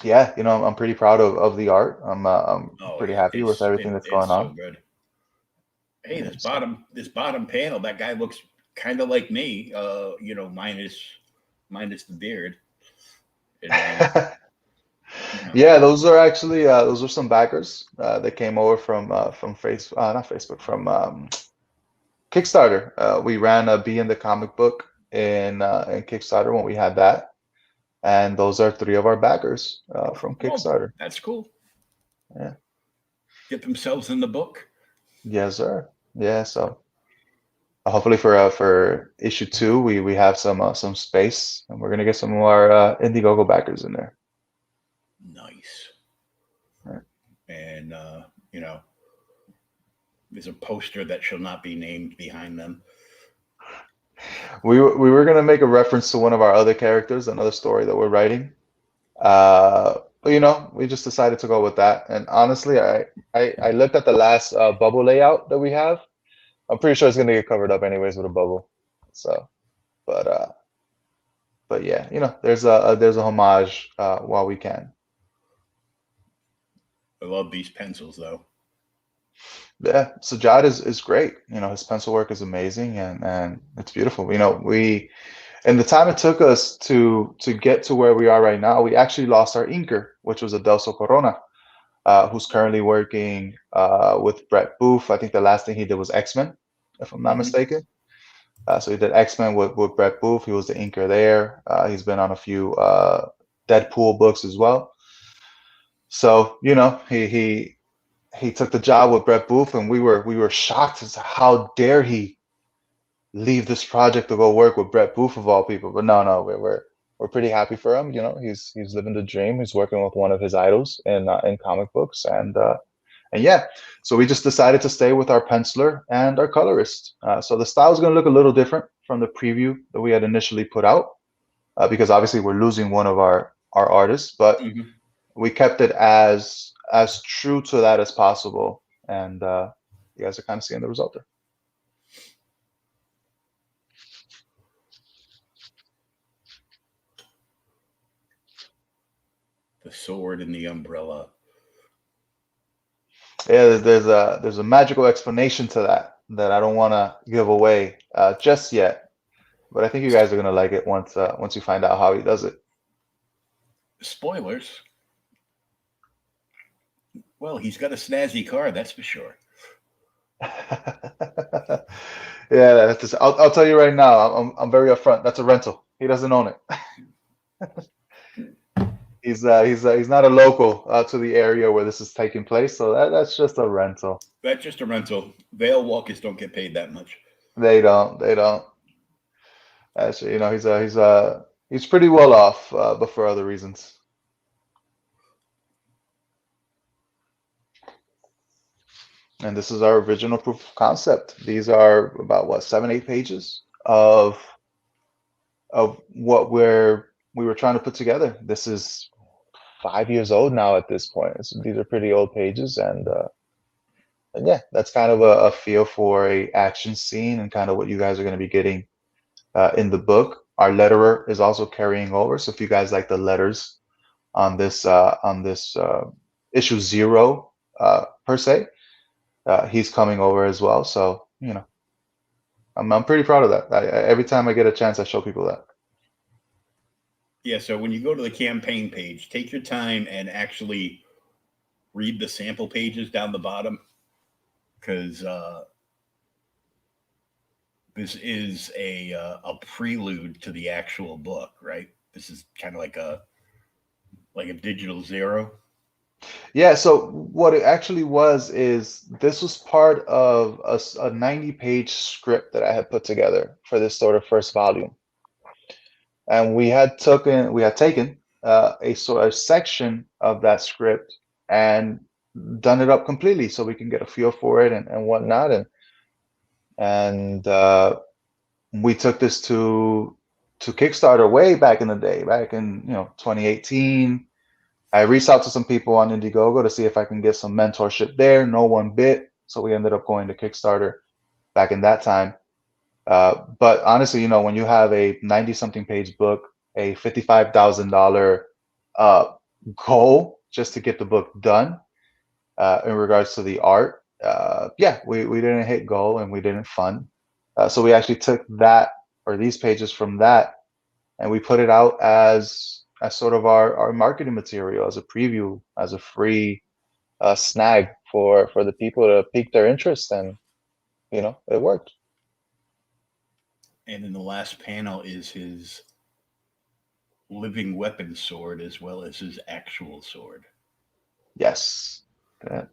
yeah, I'm pretty proud of the art. I'm pretty happy with everything that's going on. So good. Hey, this bottom panel, that guy looks kind of like me. Minus the beard. Yeah, those are actually those are some backers that came over from not Facebook, from Kickstarter. We ran a Be in the Comic Book in Kickstarter when we had that, and those are three of our backers from Kickstarter. That's cool. Yeah, get themselves in the book. Yes, sir. Yeah, so hopefully for issue 2 we have some space, and we're gonna get some more Indiegogo backers in there. Nice. Right. And there's a poster that shall not be named behind them. We were gonna make a reference to one of our other characters, another story that we're writing. But we just decided to go with that. And honestly, I looked at the last bubble layout that we have. I'm pretty sure it's gonna get covered up anyways with a bubble. So, but yeah, there's a homage while we can. I love these pencils though. Yeah, Sajad is great. His pencil work is amazing, and it's beautiful. We in the time it took us to get to where we are right now, we actually lost our inker, which was Adelso Corona, who's currently working with Brett Booth. I think the last thing he did was X-Men, if I'm not mistaken. So he did X-Men with Brett Booth. He was the inker there. He's been on a few Deadpool books as well. So he took the job with Brett Booth, and we were shocked as to how dare he leave this project to go work with Brett Booth of all people. But no, we're pretty happy for him. He's living the dream. He's working with one of his idols in comic books, and And yeah, so we just decided to stay with our penciler and our colorist. So the style is going to look a little different from the preview that we had initially put out, because obviously we're losing one of our artists, but we kept it as true to that as possible. And you guys are kind of seeing the result there. The sword and the umbrella. Yeah, there's a magical explanation to that I don't want to give away just yet, but I think you guys are gonna like it once you find out how he does it. Spoilers. Well, he's got a snazzy car, that's for sure. Yeah, that's just, I'll tell you right now. I'm very upfront. That's a rental. He doesn't own it. He's not a local to the area where this is taking place, so that's just a rental. That's just a rental. VeilWalkers don't get paid that much. They don't. Actually, he's pretty well off, but for other reasons. And this is our original proof of concept. These are about 7-8 pages of what we were trying to put together. This is 5 years old now at this point. These are pretty old pages, and yeah, that's kind of a feel for a action scene and kind of what you guys are going to be getting in the book. Our letterer is also carrying over, so if you guys like the letters on this issue 0 per se, he's coming over as well. So I'm pretty proud of that. Every time I get a chance, I show people that. Yeah, so when you go to the campaign page, take your time and actually read the sample pages down the bottom, because this is a prelude to the actual book, right? This is kind of like a digital 0. Yeah, so what it actually was is this was part of a 90-page script that I had put together for this sort of first volume. And we had taken a sort of section of that script and done it up completely so we can get a feel for it and whatnot. And we took this to Kickstarter way back in the day, back in 2018. I reached out to some people on Indiegogo to see if I can get some mentorship there. No one bit, so we ended up going to Kickstarter back in that time. But honestly, when you have a 90-something page book, a $55,000 goal just to get the book done in regards to the art, yeah, we didn't hit goal and we didn't fund. So we actually took that, or these pages from that, and we put it out as sort of our marketing material, as a preview, as a free snag for the people to pique their interest, and it worked. And in the last panel is his living weapon sword as well as his actual sword. Yes. Yeah.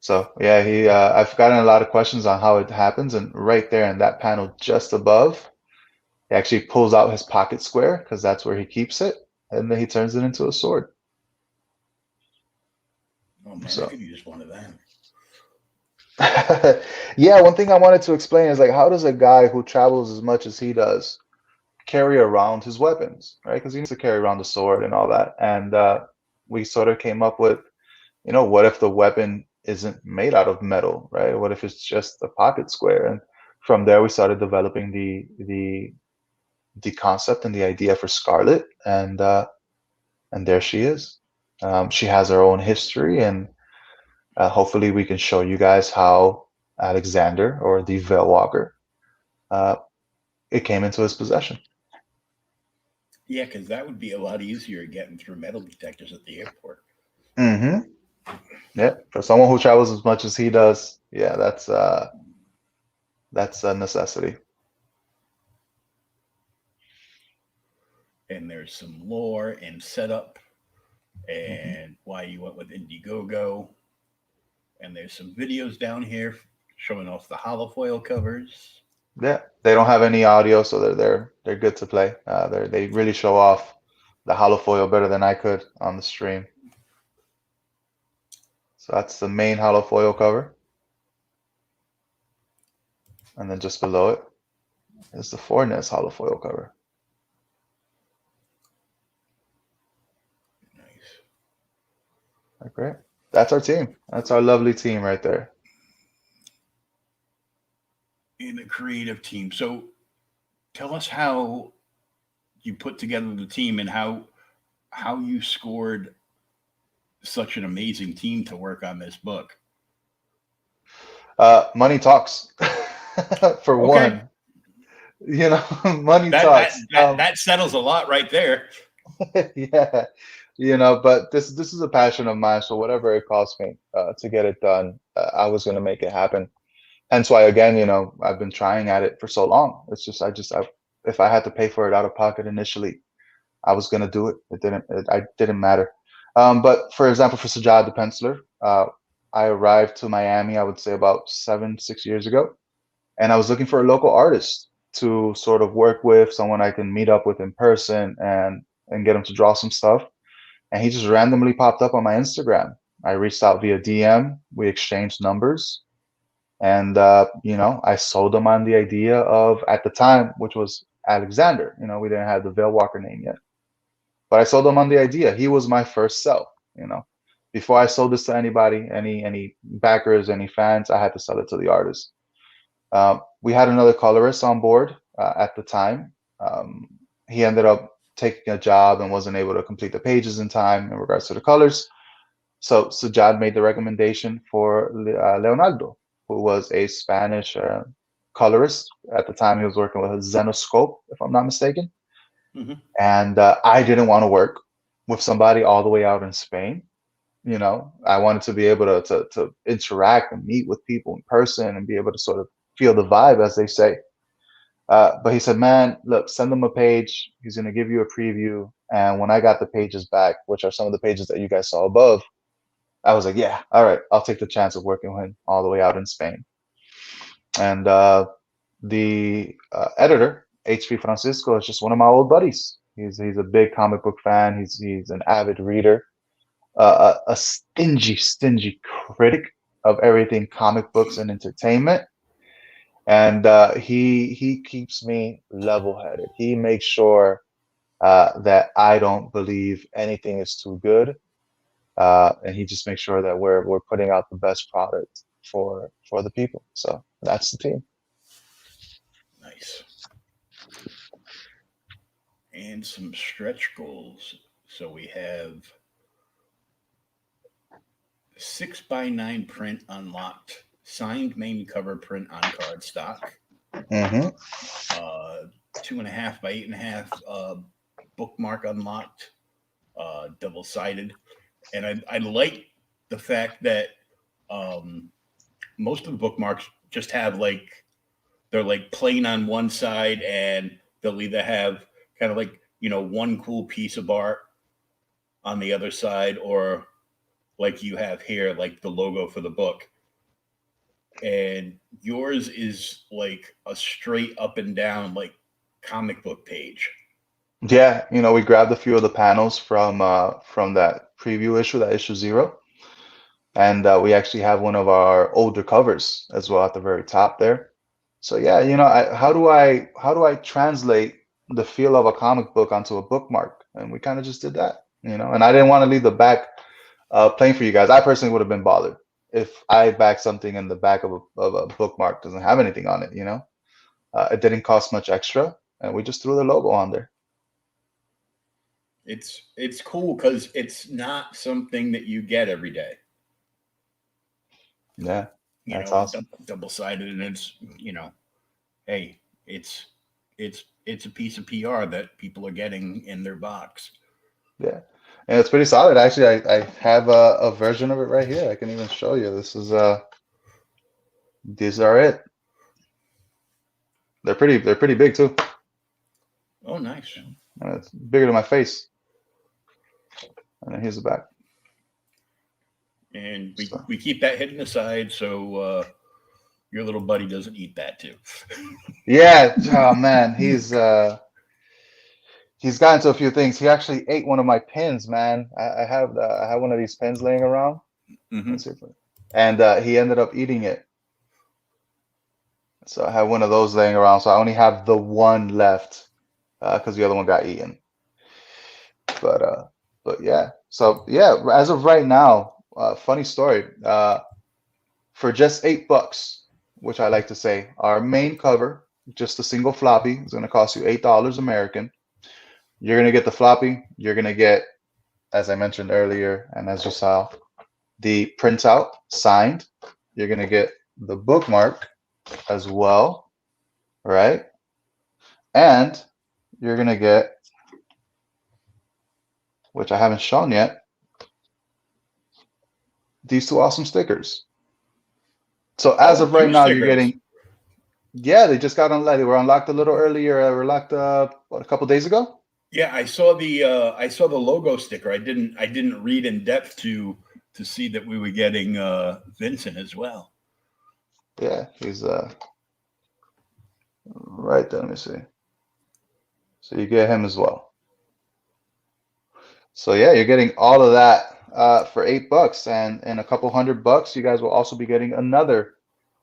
So yeah, I've gotten a lot of questions on how it happens, and right there in that panel just above, he actually pulls out his pocket square because that's where he keeps it, and then he turns it into a sword. Oh man, So. I could use one of them. Yeah, one thing I wanted to explain is, like, how does a guy who travels as much as he does carry around his weapons, right? Because he needs to carry around the sword and all that. And we sort of came up with, what if the weapon isn't made out of metal, right? What if it's just a pocket square? And from there, we started developing the concept and the idea for Scarlet, and there she is. She has her own history, and hopefully we can show you guys how Alexander, or the VeilWalker, it came into his possession. Yeah, because that would be a lot easier getting through metal detectors at the airport. Mm-hmm. Yeah, for someone who travels as much as he does, yeah, that's a necessity. And there's some lore and setup and why you went with Indiegogo. And there's some videos down here showing off the holofoil covers. Yeah, they don't have any audio, so they're good to play. They really show off the holofoil better than I could on the stream. So that's the main hollow foil cover. And then just below it is the Fornes hollow foil cover. Nice. Like, great. That's our team. That's our lovely team right there. In a creative team. So tell us how you put together the team and how you scored such an amazing team to work on this book. Money talks. For one, you know, money talks. That settles a lot right there. Yeah, you know, but this is a passion of mine. So whatever it costs me to get it done, I was going to make it happen. Hence why, again, you know, I've been trying at it for so long. It's just, if I had to pay for it out of pocket initially, I was going to do it. I didn't matter. But for example, for Sajad the Penciler, I arrived to Miami, I would say about 6 years ago. And I was looking for a local artist to sort of work with, someone I can meet up with in person and get him to draw some stuff. And he just randomly popped up on my Instagram. I reached out via DM. We exchanged numbers. And, you know, I sold him on the idea of, at the time, which was Alexander. You know, we didn't have the VeilWalker name yet. But I sold him on the idea. He was my first sell, you know. Before I sold this to anybody, any backers, any fans, I had to sell it to the artist. We had another colorist on board at the time. He ended up taking a job and wasn't able to complete the pages in time in regards to the colors. So Sajad made the recommendation for Leonardo, who was a Spanish colorist. At the time, he was working with a Zenoscope, if I'm not mistaken. Mm-hmm. And I didn't want to work with somebody all the way out in Spain. You know, I wanted to be able to interact and meet with people in person and be able to sort of feel the vibe, as they say. But he said, man, look, send him a page. He's going to give you a preview. And when I got the pages back, which are some of the pages that you guys saw above, I was like, yeah, all right, I'll take the chance of working with him all the way out in Spain. And the editor, H.P. Francisco, is just one of my old buddies. He's a big comic book fan. He's an avid reader, a stingy critic of everything comic books and entertainment. And he keeps me level-headed. He makes sure that I don't believe anything is too good. And he just makes sure that we're putting out the best product for the people. So that's the team. Nice. And some stretch goals. So we have 6x9 print unlocked, signed main cover print on cardstock. Mm-hmm. 2.5 by 8.5 bookmark unlocked, double-sided. And I like the fact that most of the bookmarks just have they're like plain on one side, and they'll either have kind of like, you know, one cool piece of art on the other side, or like you have here, like the logo for the book. And yours is like a straight up and down, like comic book page. Yeah, you know, we grabbed a few of the panels from that preview issue, that issue 0. And we actually have one of our older covers as well at the very top there. So yeah, you know, how do I translate the feel of a comic book onto a bookmark? And we kind of just did that, you know. And I didn't want to leave the back plain for you guys. I personally would have been bothered if I backed something in the back of a bookmark doesn't have anything on it, you know. It didn't cost much extra, and we just threw the logo on there. It's cool because it's not something that you get every day. Yeah, that's awesome. Double-sided, and it's, you know, hey, it's a piece of PR that people are getting in their box. Yeah, and it's pretty solid. Actually, I have a version of it right here. I can even show you. This is these are it. They're pretty big too. Oh, nice. And it's bigger than my face. And then here's the back. And we keep that hidden aside so your little buddy doesn't eat that too. Yeah. Oh man, he's gotten to a few things. He actually ate one of my pins, man. I have one of these pins laying around. Mhm. Let's see if and he ended up eating it. So I have one of those laying around. So I only have the one left because the other one got eaten. But yeah. So yeah, as of right now, funny story. For just $8, which I like to say, our main cover, just a single floppy, is going to cost you $8 American. You're going to get the floppy. You're going to get, as I mentioned earlier, and as you saw, the printout signed. You're going to get the bookmark as well, right? And you're going to get, which I haven't shown yet, these two awesome stickers. So as of right Two now, you're stickers. getting, yeah, they just got unlocked. They were unlocked a little earlier. They were locked what, a couple days ago? Yeah, I saw the logo sticker. I didn't read in depth to see that we were getting Vincent as well. Yeah, he's right there. Let me see. So you get him as well. So yeah, you're getting all of that for $8, and in a couple $100, you guys will also be getting another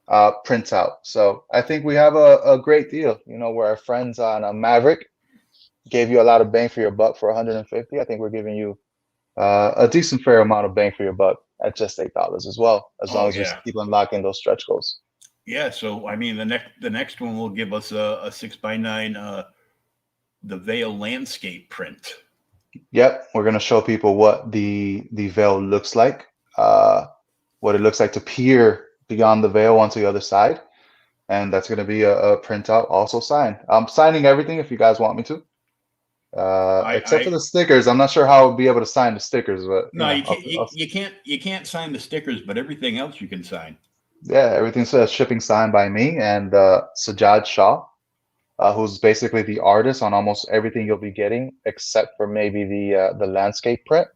printout. So I think we have a great deal. You know, where our friends on Maverick gave you a lot of bang for your buck for 150. I think we're giving you a decent fair amount of bang for your buck at just $8 as well, as long as we keep unlocking those stretch goals. Yeah, so I mean the next one will give us a 6x9 the Veil landscape print. Yep, we're gonna show people what the veil looks like, what it looks like to peer beyond the veil onto the other side, and that's gonna be a printout also signed. I'm signing everything if you guys want me to, except for the stickers. I'm not sure how I'll be able to sign the stickers, but no, you can't sign the stickers, but everything else you can sign. Yeah, everything says shipping signed by me and Sajjad Shah, who's basically the artist on almost everything you'll be getting, except for maybe the landscape print.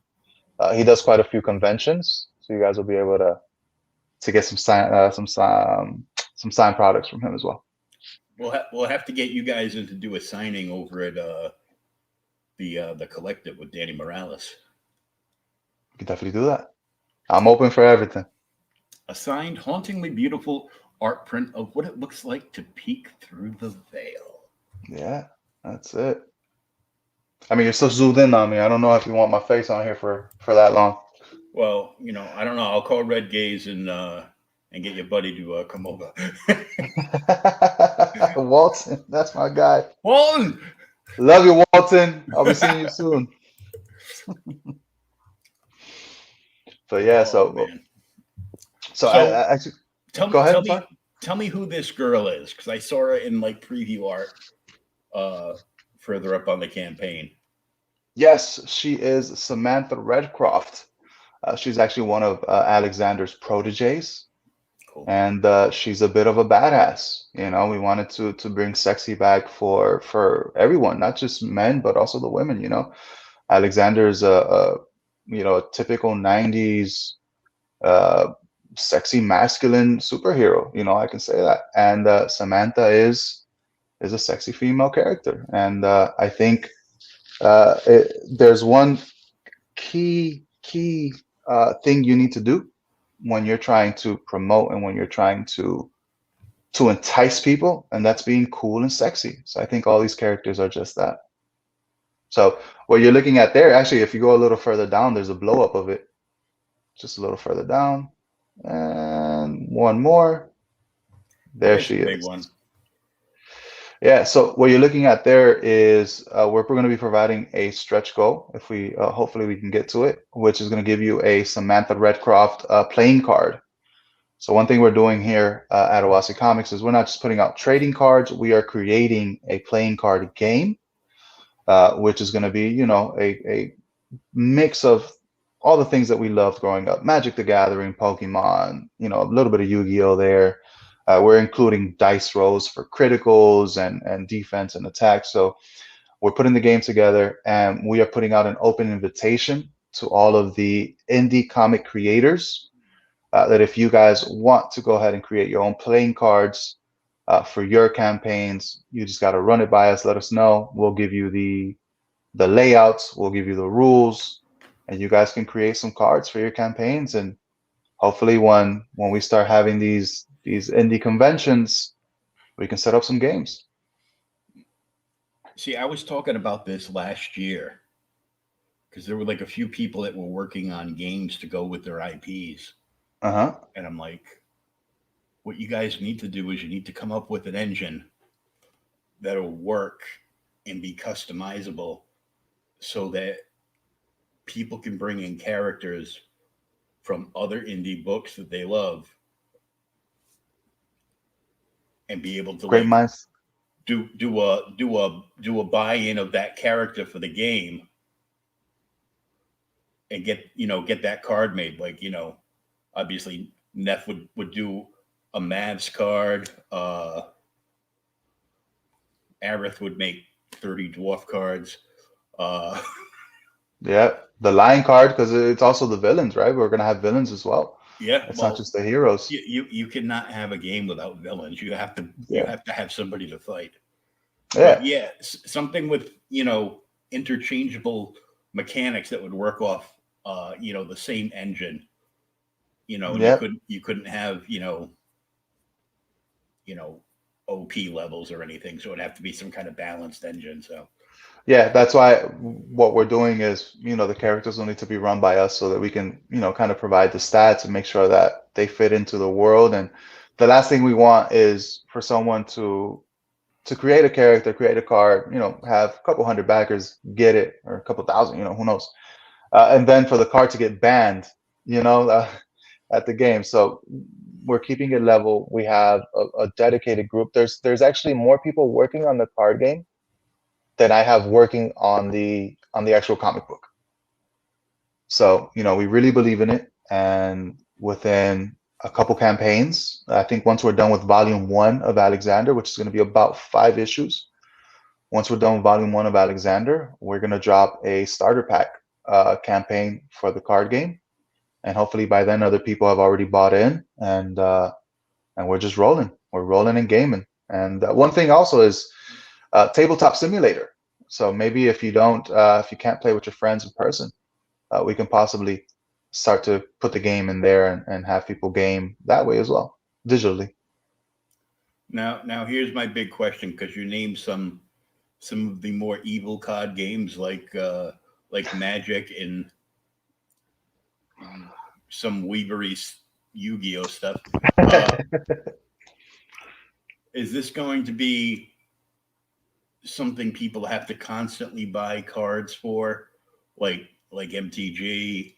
He does quite a few conventions, so you guys will be able to get some signed products from him as well. We'll have to get you guys in to do a signing over at the collective with Danny Morales. You can definitely do that. I'm open for everything. A signed, hauntingly beautiful art print of what it looks like to peek through the veil. Yeah, that's it. I mean, you're so zoomed in on me. I don't know if you want my face on here for that long. Well, you know, I don't know. I'll call Red Gaze and get your buddy to come over. Walton, that's my guy. Walton! Love you, Walton. I'll be seeing you soon. But yeah, so I actually go ahead. Tell me who this girl is, because I saw her in like preview art further up on the campaign. Yes, she is Samantha Redcroft. She's actually one of Alexander's proteges. Cool. And she's a bit of a badass. You know, we wanted to bring sexy back for everyone, not just men, but also the women. You know, Alexander's a typical 90s sexy masculine superhero. You know, I can say that. And Samantha is a sexy female character, and I think there's one key thing you need to do when you're trying to promote and when you're trying to entice people, and that's being cool and sexy. So I think all these characters are just that. So what you're looking at there, actually, if you go a little further down, there's a blow up of it. Just a little further down, and one more. There she is. Big one. Yeah, so what you're looking at there is we're going to be providing a stretch goal, if we hopefully we can get to it, which is going to give you a Samantha Redcroft playing card. So one thing we're doing here at Owasi Comics is we're not just putting out trading cards, we are creating a playing card game, which is going to be, you know, a mix of all the things that we loved growing up. Magic the Gathering, Pokemon, you know, a little bit of Yu-Gi-Oh there. We're including dice rolls for criticals and defense and attack. So we're putting the game together, and we are putting out an open invitation to all of the indie comic creators that if you guys want to go ahead and create your own playing cards for your campaigns, you just got to run it by us. Let us know. We'll give you the layouts. We'll give you the rules, and you guys can create some cards for your campaigns and hopefully when we start having these indie conventions, we can set up some games. See, I was talking about this last year because there were like a few people that were working on games to go with their IPs. Uh-huh. And I'm like, what you guys need to do is you need to come up with an engine that'll work and be customizable so that people can bring in characters from other indie books that they love and be able to Great like minds. do a buy-in of that character for the game and get that card made. Like, obviously Neff would do a Mavs card. Aerith would make 30 dwarf cards. Yeah, the line card, because it's also the villains, right? We're gonna have villains as well. Yeah, It's well, not just the heroes. you cannot have a game without villains. You have to Yeah. have somebody to fight. Yeah. But yeah, something with interchangeable mechanics that would work off the same engine. And Yep. you couldn't have OP levels or anything, so it'd have to be some kind of balanced engine. So Yeah, that's why what we're doing is, the characters will need to be run by us so that we can, kind of provide the stats and make sure that they fit into the world. And the last thing we want is for someone to create a character, create a card, have a couple hundred backers get it, or a couple thousand, who knows, and then for the card to get banned, at the game. So we're keeping it level. We have a dedicated group. There's actually more people working on the card game than I have working on the actual comic book. So, we really believe in it. And within a couple campaigns, I think once we're done with volume 1 of Alexander, which is going to be about 5 issues, once we're done with volume 1 of Alexander, we're going to drop a starter pack campaign for the card game. And hopefully by then other people have already bought in, and we're just rolling. We're rolling and gaming. And one thing also is tabletop simulator. So maybe if you can't play with your friends in person, we can possibly start to put the game in there and have people game that way as well, digitally. now here's my big question, because you named some of the more evil card games like Magic and some Weavery Yu-Gi-Oh stuff. Is this going to be something people have to constantly buy cards for, like MTG,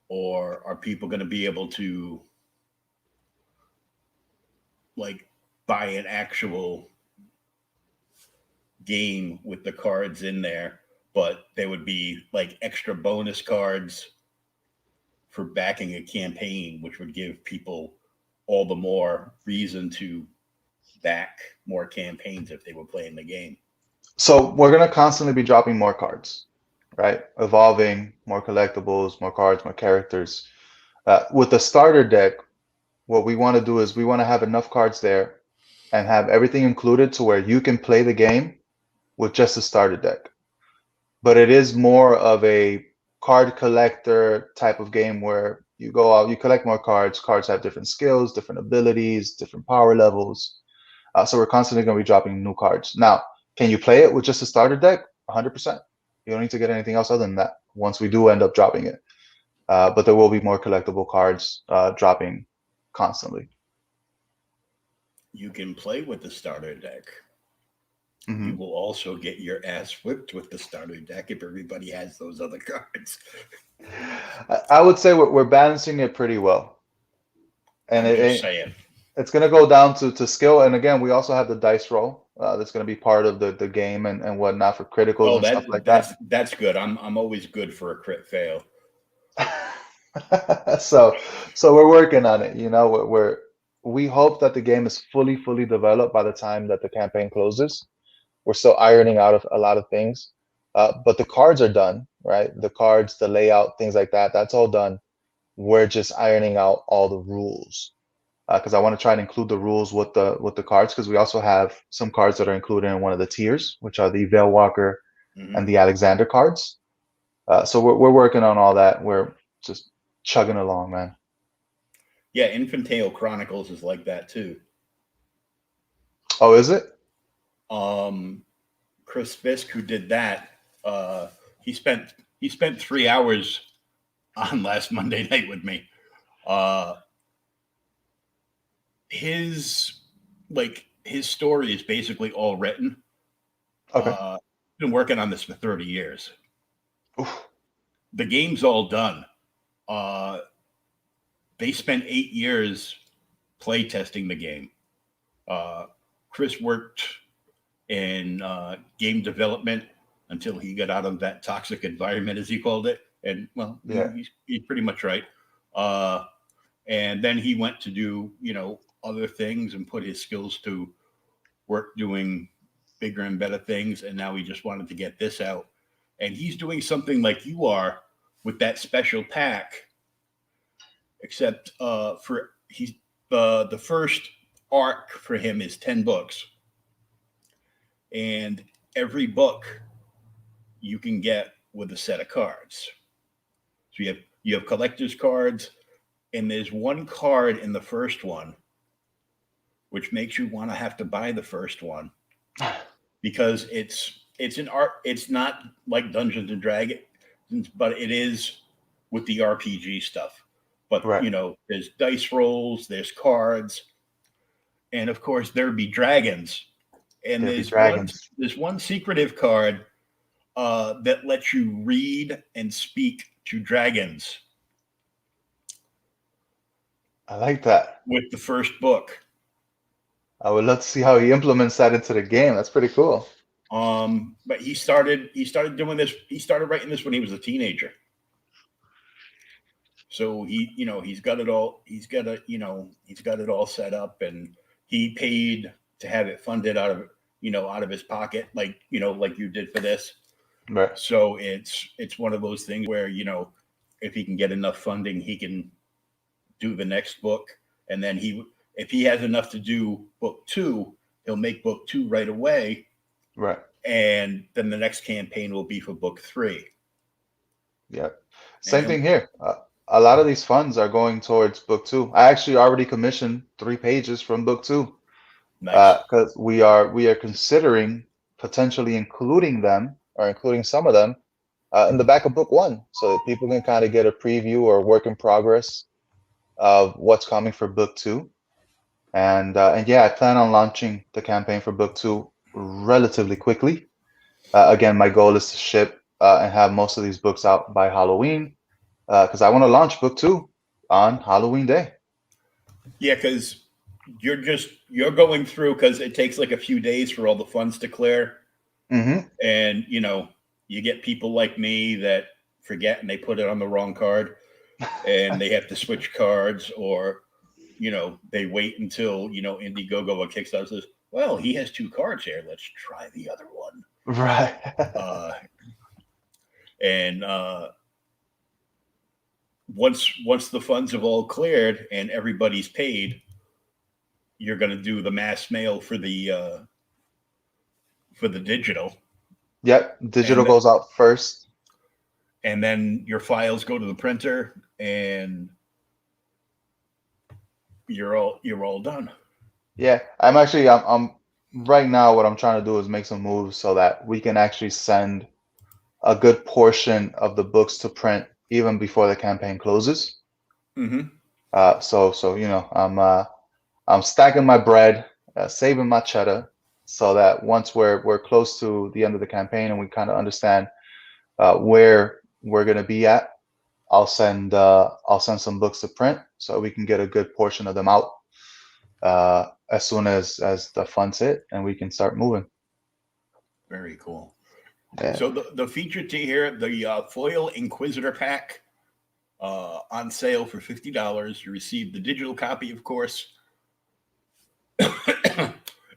or are people going to be able to like buy an actual game with the cards in there, but they would be like extra bonus cards for backing a campaign, which would give people all the more reason to back more campaigns if they were playing the game? So we're going to constantly be dropping more cards, right? Evolving, more collectibles, more cards, more characters. With the starter deck, what we want to do is we want to have enough cards there and have everything included to where you can play the game with just a starter deck. But it is more of a card collector type of game where you go out, you collect more cards. Cards have different skills, different abilities, different power levels. So we're constantly going to be dropping new cards. Now, can you play it with just a starter deck? 100%. You don't need to get anything else other than that once we do end up dropping it. But there will be more collectible cards dropping constantly. You can play with the starter deck. Mm-hmm. You will also get your ass whipped with the starter deck if everybody has those other cards. I would say we're balancing it pretty well. And it's going to go down to skill. And again, we also have the dice roll that's going to be part of the game and whatnot for criticals and stuff like that. That's good. I'm always good for a crit fail. So we're working on it. We hope that the game is fully developed by the time that the campaign closes. We're still ironing out a lot of things, but the cards are done, right? The cards, the layout, things like that, that's all done. We're just ironing out all the rules because I want to try and include the rules with the cards, because we also have some cards that are included in one of the tiers, which are the VeilWalker and the Alexander cards. So we're working on all that. We're just chugging along, man. Yeah, Infantile Chronicles is like that too. Oh, is it? Chris Fisk, who did that, he spent 3 hours on last Monday night with me. His story is basically all written. Okay. Been working on this for 30 years. Oof. The game's all done. They spent 8 years play testing the game. Chris worked in game development until he got out of that toxic environment, as he called it. And well, Yeah. he's pretty much right. And then he went to do, other things and put his skills to work doing bigger and better things. And now he just wanted to get this out. And he's doing something like you are with that special pack, except for he's the first arc for him is 10 books. And every book you can get with a set of cards. So you have collector's cards, and there's one card in the first one which makes you want to have to buy the first one because it's an art. It's not like Dungeons and Dragons, but it is with the RPG stuff. But Right. There's dice rolls, there's cards, and of course there'd be dragons. And There'd be there's dragons. one secretive card that lets you read and speak to dragons. I like that. With the first book. I would love to see how he implements that into the game. That's pretty cool. But he started doing this. He started writing this when he was a teenager. So he's got it all. He's got it all set up, and he paid to have it funded out of his pocket, like you did for this. Right. So it's one of those things where if he can get enough funding, he can do the next book, and then if he has enough to do book 2, he'll make book 2 right away. Right. And then the next campaign will be for book 3. Yeah. Same thing here. A lot of these funds are going towards book 2. I actually already commissioned 3 pages from book 2. Nice. Because we are considering potentially including some of them in the back of book 1, so that people can kind of get a preview or work in progress of what's coming for book 2. And yeah, I plan on launching the campaign for book 2 relatively quickly. Again, my goal is to ship and have most of these books out by Halloween, because I want to launch book 2 on Halloween Day. Yeah, because you're going through, because it takes like a few days for all the funds to clear. Mm-hmm. And you get people like me that forget and they put it on the wrong card, and they have to switch cards, or they wait until Indiegogo or Kickstarter says, well, he has 2 cards here, let's try the other one. Right. And once the funds have all cleared and everybody's paid, you're going to do the mass mail for the digital. Yep, digital goes out first, and then your files go to the printer, and you're all done. Yeah, I'm right now, what I'm trying to do is make some moves so that we can actually send a good portion of the books to print even before the campaign closes. Mm-hmm. So I'm stacking my bread, saving my cheddar, so that once we're close to the end of the campaign and we kind of understand where we're gonna be at, I'll send some books to print so we can get a good portion of them out as soon as the funds hit and we can start moving. Very cool. Yeah. So the feature to here, the foil Inquisitor pack, on sale for $50. You receive the digital copy, of course.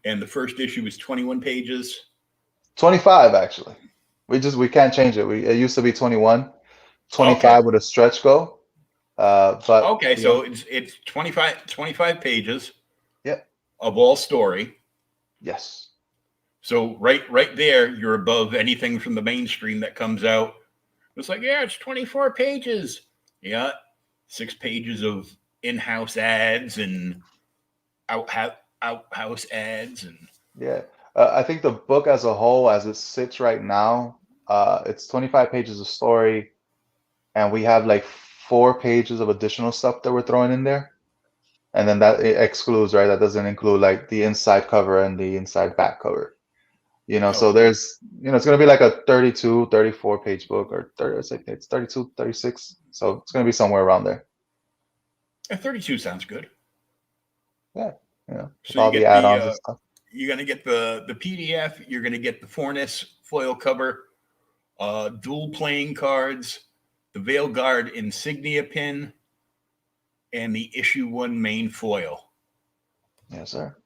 And the first issue is 21 pages. 25 actually. We can't change it. It used to be 21. 25 Okay. with a stretch goal. But okay, so it's 25 pages. Yep. Of all story. Yes. So right there, you're above anything from the mainstream that comes out. It's like, yeah, it's 24 pages. Yeah, 6 pages of in-house ads and outhouse ads and Yeah. I think the book as a whole, as it sits right now, it's 25 pages of story, and we have like 4 pages of additional stuff that we're throwing in there. And then that it excludes, right? That doesn't include like the inside cover and the inside back cover. So okay. there's, it's going to be like a 32, 34 page book, or 30, it's 32, 36. So it's going to be somewhere around there. 32 sounds good. Yeah. With So all the add-ons and stuff. you're going to get the PDF. You're going to get the Fornus foil cover, dual playing cards, the VeilGuard insignia pin, and the issue 1 main foil. Yes, sir.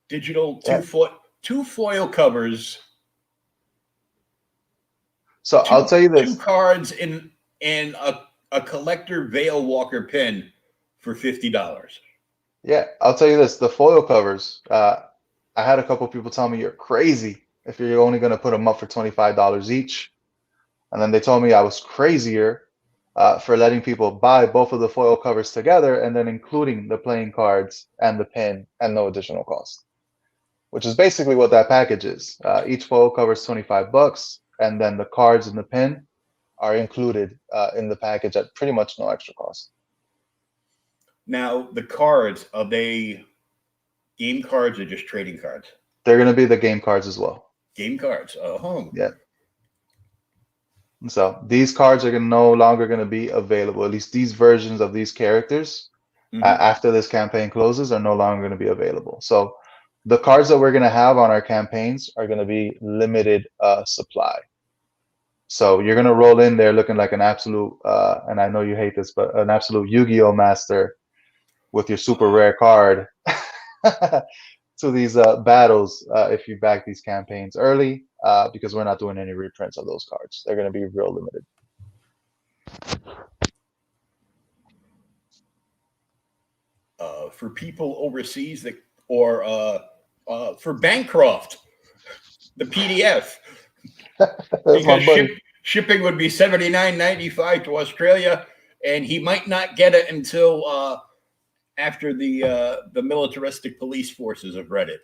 Digital Yeah. two foil covers. So I'll tell you this. 2 cards and a collector VeilWalker pin for $50. Yeah, I'll tell you this. The foil covers, I had a couple people tell me you're crazy if you're only going to put them up for $25 each. And then they told me I was crazier for letting people buy both of the foil covers together and then including the playing cards and the pin and no additional cost, which is basically what that package is. Each foil cover is $25, and then the cards and the pin are included in the package at pretty much no extra cost. Now, the cards, are they game cards or just trading cards? They're going to be the game cards as well. Game cards. Oh, yeah. So these cards are no longer going to be available. At least these versions of these characters, after this campaign closes, are no longer going to be available. So the cards that we're going to have on our campaigns are going to be limited supply. So you're going to roll in there looking like an absolute, and I know you hate this, but an absolute Yu-Gi-Oh master with your super rare card to these battles if you back these campaigns early, because we're not doing any reprints of those cards. They're going to be real limited. For people overseas or for Bancroft, the PDF. Because shipping would be $79.95 to Australia, and he might not get it until after the militaristic police forces have read it.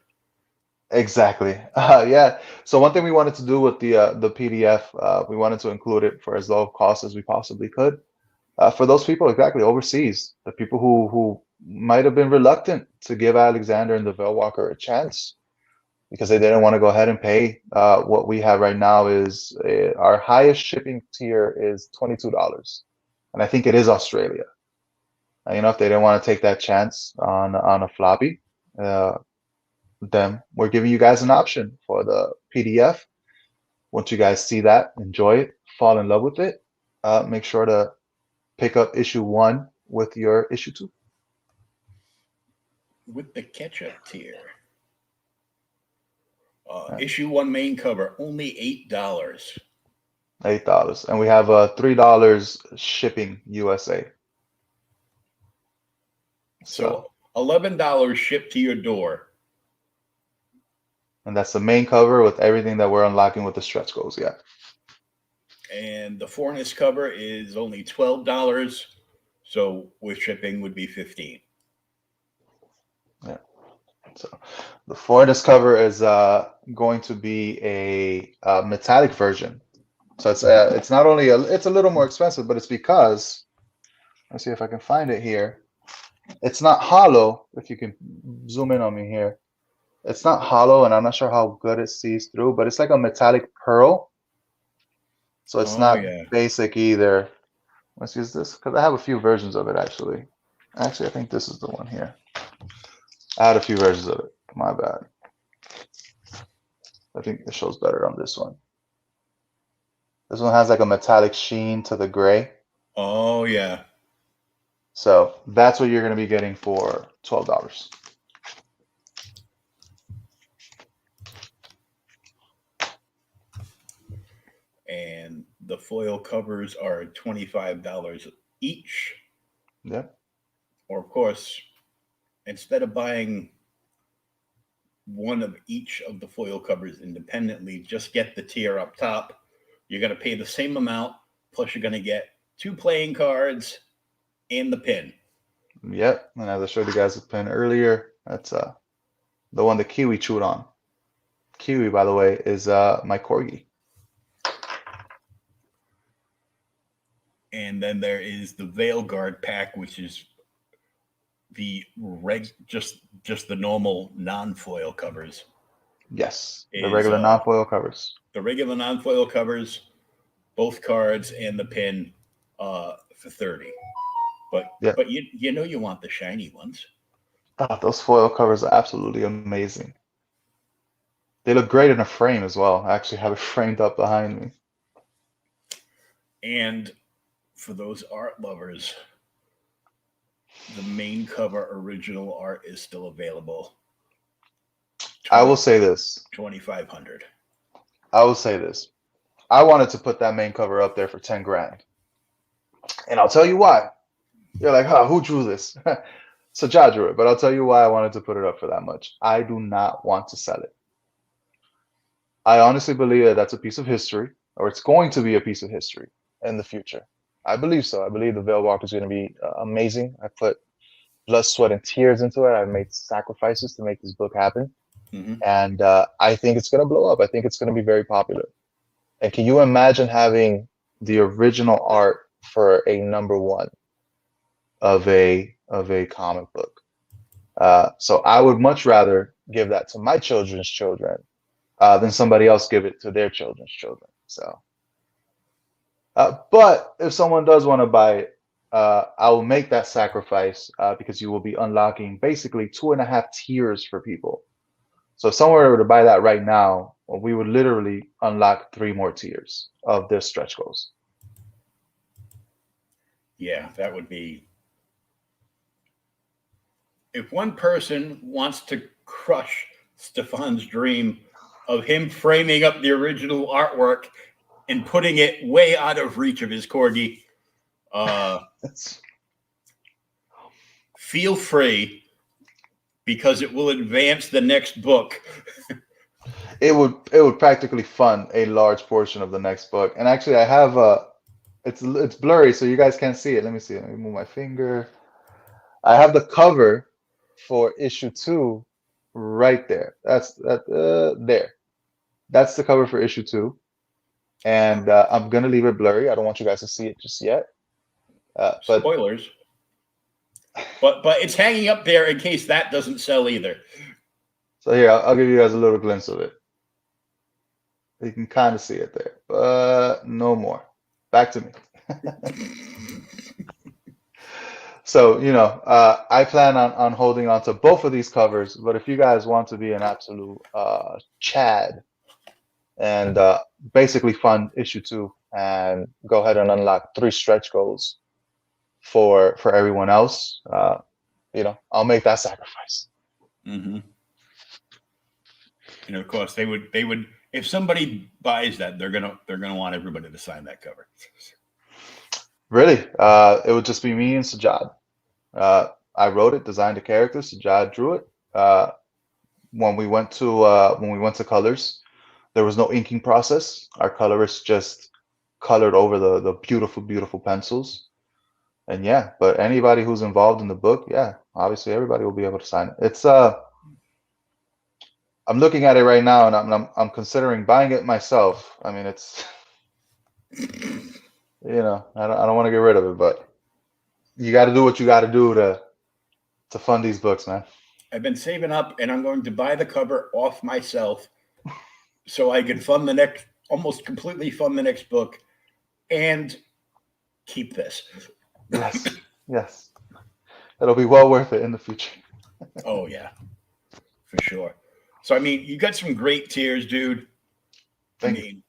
Exactly. Yeah. So one thing we wanted to do with the PDF, we wanted to include it for as low cost as we possibly could. For those people exactly overseas, the people who might have been reluctant to give Alexander and the VeilWalker a chance because they didn't want to go ahead and pay. What we have right now is our highest shipping tier is $22, and I think it is Australia. If they didn't want to take that chance on a floppy, then we're giving you guys an option for the PDF. Once you guys see that, enjoy it, fall in love with it, make sure to pick up issue 1 with your issue 2. With the catch-up tier. Issue 1 main cover, only $8. $8. And we have $3 shipping USA. So $11 shipped to your door. And that's the main cover with everything that we're unlocking with the stretch goals, yeah. And the Fornus cover is only $12. So with shipping would be $15. Yeah. So the Fornus cover is going to be a metallic version. So it's not only it's a little more expensive, but it's because, let's see if I can find it here. It's not hollow. If you can zoom in on me here, it's not hollow, and I'm not sure how good it sees through, but it's like a metallic pearl. So it's not basic either. Let's use this because I have a few versions of it actually. Actually, I think this is the one here. I had a few versions of it. My bad. I think it shows better on this one. This one has like a metallic sheen to the gray. Oh, yeah. So that's what you're going to be getting for $12. And the foil covers are $25 each. Yep. Or, of course, instead of buying one of each of the foil covers independently, just get the tier up top. You're going to pay the same amount, plus you're going to get 2 playing cards and the pin. Yep. And as I showed you guys the pen earlier, that's the one that Kiwi chewed on. Kiwi, by the way, is my corgi. And then there is the Veil Guard pack, which is the just the normal non-foil covers. Yes, the Is, regular non-foil covers. The regular non-foil covers, both cards and the pin for 30. But you know you want the shiny ones. Oh, those foil covers are absolutely amazing. They look great in a frame as well. I actually have it framed up behind me. And for those art lovers, the main cover original art is still available. I will say this. 2,500. I will say this. I wanted to put that main cover up there for 10 grand. And I'll tell you why. You're like, huh, who drew this? So Ja drew it, but I'll tell you why I wanted to put it up for that much. I do not want to sell it. I honestly believe that that's a piece of history, or it's going to be a piece of history in the future. I believe so. I believe the VeilWalker is going to be amazing. I put blood, sweat, and tears into it. I've made sacrifices to make this book happen. Mm-hmm. And I think it's going to blow up. I think it's going to be very popular. And can you imagine having the original art for a #1 of a comic book? So I would much rather give that to my children's children than somebody else give it to their children's children. So, but if someone does want to buy it, I will make that sacrifice because you will be unlocking basically 2.5 tiers for people. So if someone were to buy that right now, we would literally unlock 3 more tiers of their stretch goals. Yeah, that would be. If one person wants to crush Stefan's dream of him framing up the original artwork and putting it way out of reach of his corgi, feel free, because it will advance the next book. It would practically fund a large portion of the next book. And actually, I have it's blurry, so you guys can't see it. Let me see. Let me move my finger. I have the cover for issue 2 right there. There. That's the cover for issue 2. And I'm gonna leave it blurry. I don't want you guys to see it just yet. But spoilers. But it's hanging up there in case that doesn't sell either. So here, I'll give you guys a little glimpse of it. You can kind of see it there, but no more. Back to me. So, I plan on holding on to both of these covers, but if you guys want to be an absolute Chad and basically fund issue 2 and go ahead and unlock 3 stretch goals for everyone else, I'll make that sacrifice. Mm-hmm. And of course, they would if somebody buys that, they're gonna want everybody to sign that cover. Really, it would just be me and Sajad. I wrote it, designed the character. Sajad drew it. When we went to colors, there was no inking process. Our colorist just colored over the beautiful, beautiful pencils. And yeah, but anybody who's involved in the book, yeah, obviously everybody will be able to sign it. It's I'm looking at it right now, and I'm considering buying it myself. I mean, it's I don't want to get rid of it, but you got to do what you got to do to fund these books, man. I've been saving up, and I'm going to buy the cover off myself so I can almost completely fund the next book and keep this. Yes. It'll be well worth it in the future. Oh, yeah, for sure. So, I mean, you got some great tiers, dude. Thank you.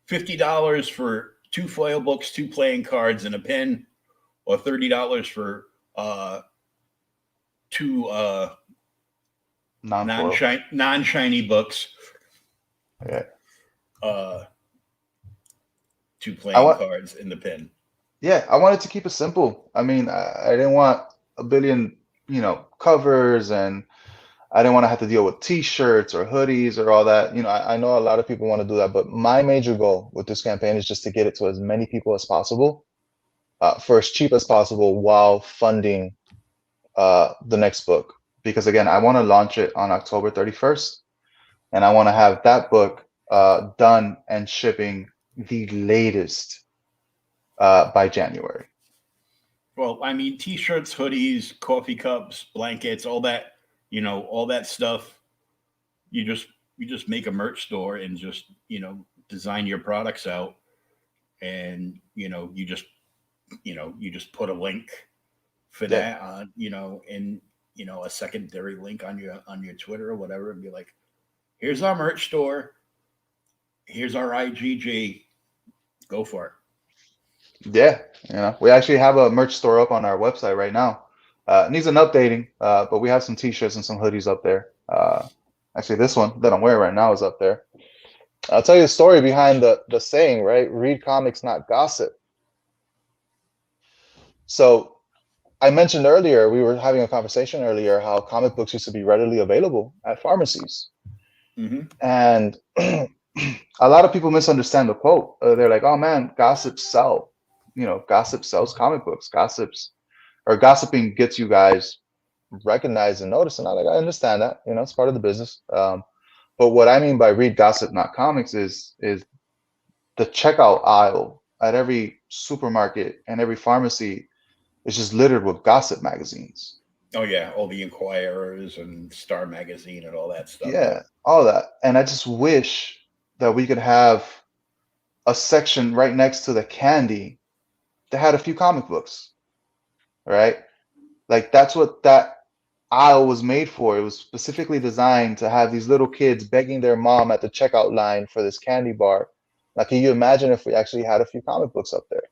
$50 for 2 foil books, 2 playing cards, and a pen, or $30 for 2 non-shiny books. Yeah. 2 playing cards in the pen. Yeah, I wanted to keep it simple. I mean, I didn't want a billion, covers, and I didn't want to have to deal with T-shirts or hoodies or all that. I know a lot of people want to do that, but my major goal with this campaign is just to get it to as many people as possible. for as cheap as possible while funding the next book. Because again, I want to launch it on October 31st, and I want to have that book done and shipping the latest by January. Well, I mean, t-shirts, hoodies, coffee cups, blankets, all that, all that stuff. You just make a merch store and just, design your products out, and you just put a link for that on, in a secondary link on your Twitter or whatever, and be like, here's our merch store, here's our IGG, go for it. Yeah, we actually have a merch store up on our website right now. Needs an updating, but we have some t-shirts and some hoodies up there. Actually, this one that I'm wearing right now is up there. I'll tell you the story behind the saying, right? Read comics, not gossip. So I mentioned earlier, we were having a conversation earlier, how comic books used to be readily available at pharmacies. Mm-hmm. And a lot of people misunderstand the quote. They're like, oh man, gossips sell. Gossip sells comic books. Gossiping gets you guys recognized and noticed. And I understand that, it's part of the business. But what I mean by read gossip, not comics is the checkout aisle at every supermarket and every pharmacy is just littered with gossip magazines. Oh yeah, all the Inquirers and Star Magazine and all that stuff. Yeah, all that. And I just wish that we could have a section right next to the candy that had a few comic books, right? Like that's what that aisle was made for. It was specifically designed to have these little kids begging their mom at the checkout line for this candy bar. Like, can you imagine if we actually had a few comic books up there,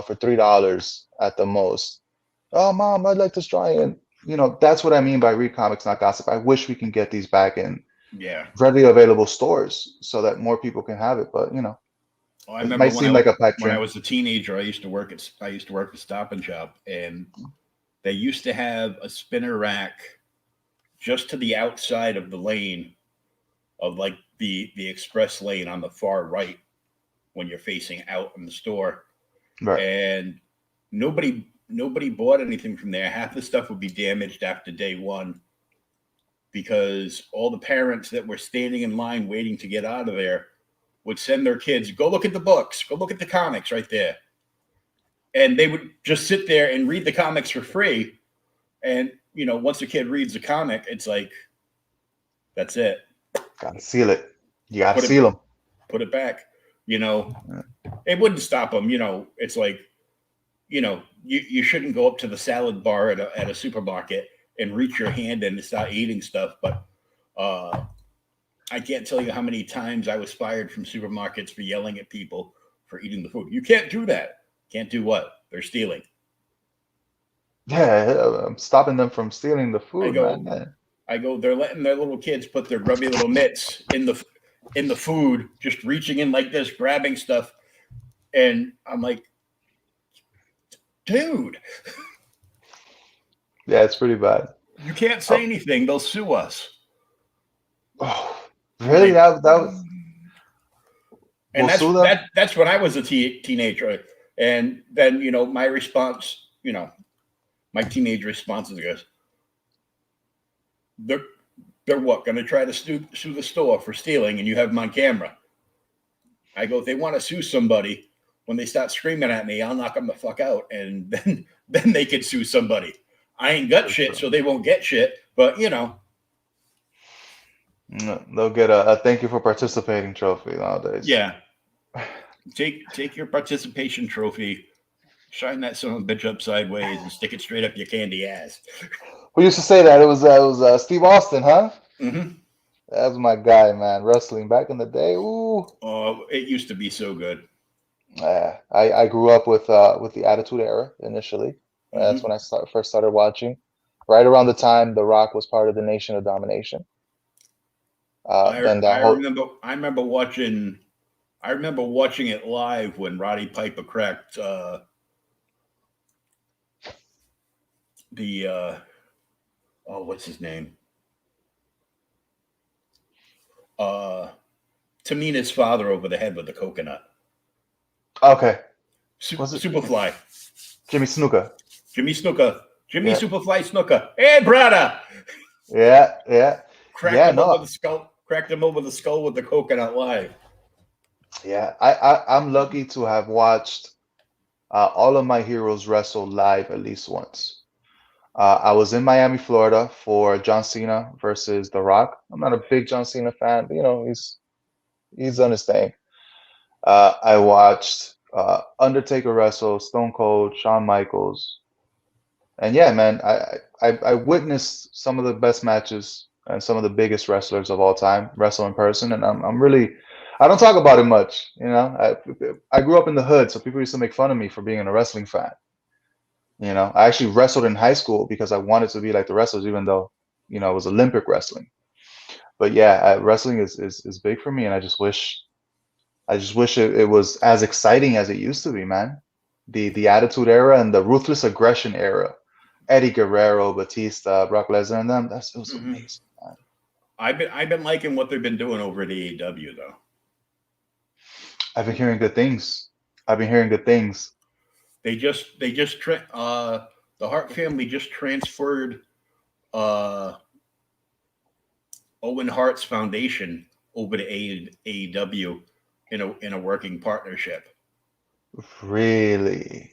for $3 at the most? Oh, mom, I'd like this drawing. That's what I mean by read comics, not gossip. I wish we can get these back in readily available stores so that more people can have it. But I it remember might seem like a pipe when I dream. was a teenager, I used to work at Stop and Shop, and they used to have a spinner rack just to the outside of the lane of like the express lane on the far right when you're facing out in the store. Right. And nobody bought anything from there. Half the stuff would be damaged after day one because all the parents that were standing in line waiting to get out of there would send their kids, go look at the books, go look at the comics right there. And they would just sit there and read the comics for free. And, once a kid reads a comic, it's like, that's it. Gotta seal it. You gotta seal them. Put it back. It wouldn't stop them. It's like, you shouldn't go up to the salad bar at a supermarket and reach your hand in and start eating stuff. But I can't tell you how many times I was fired from supermarkets for yelling at people for eating the food. You can't do that. Can't do what? They're stealing. Yeah, I'm stopping them from stealing the food, I go, they're letting their little kids put their grubby little mitts in the food, just reaching in like this, grabbing stuff. And I'm like, dude. Yeah, it's pretty bad. You can't say anything. They'll sue us. Oh, really? That was... And that's when I was a teenager. And then, my response, my teenage response is, they're what, going to try to sue the store for stealing, and you have them on camera. I go, if they want to sue somebody, when they start screaming at me, I'll knock them the fuck out, and then they can sue somebody. I ain't got shit, so they won't get shit, but, They'll get a thank you for participating trophy nowadays. Yeah. Take your participation trophy, shine that son of a bitch up sideways, and stick it straight up your candy ass. Who used to say that? It was Steve Austin, huh? Mm-hmm. That was my guy, man. Wrestling back in the day. Ooh. Oh, it used to be so good. I grew up with the Attitude Era initially. That's when I first started watching. Right around the time The Rock was part of the Nation of Domination. I remember watching it live when Roddy Piper cracked what's his name? Tamina's father over the head with the coconut. Okay. Was it Superfly. Jimmy Snuka? Jimmy Snuka. Jimmy Yeah. Superfly Snuka. Hey, brother! Yeah. Cracked him over No. the skull. Cracked him over the skull with the coconut live. Yeah. I'm lucky to have watched all of my heroes wrestle live at least once. I was in Miami, Florida for John Cena versus The Rock. I'm not a big John Cena fan, but he's done his thing. I watched Undertaker wrestle, Stone Cold, Shawn Michaels, and yeah, man, I witnessed some of the best matches and some of the biggest wrestlers of all time wrestle in person, and I'm really I don't talk about it much, I grew up in the hood, so people used to make fun of me for being a wrestling fan. I actually wrestled in high school because I wanted to be like the wrestlers, even though it was Olympic wrestling. But yeah, wrestling is big for me, and I just wish it was as exciting as it used to be, man. The Attitude Era and the Ruthless Aggression era. Eddie Guerrero, Batista, Brock Lesnar, and them. It was Mhm. amazing, man. I've been liking what they've been doing over at AEW though. I've been hearing good things. I've been hearing good things. The Hart family just transferred Owen Hart's foundation over to AEW in a working partnership. Really?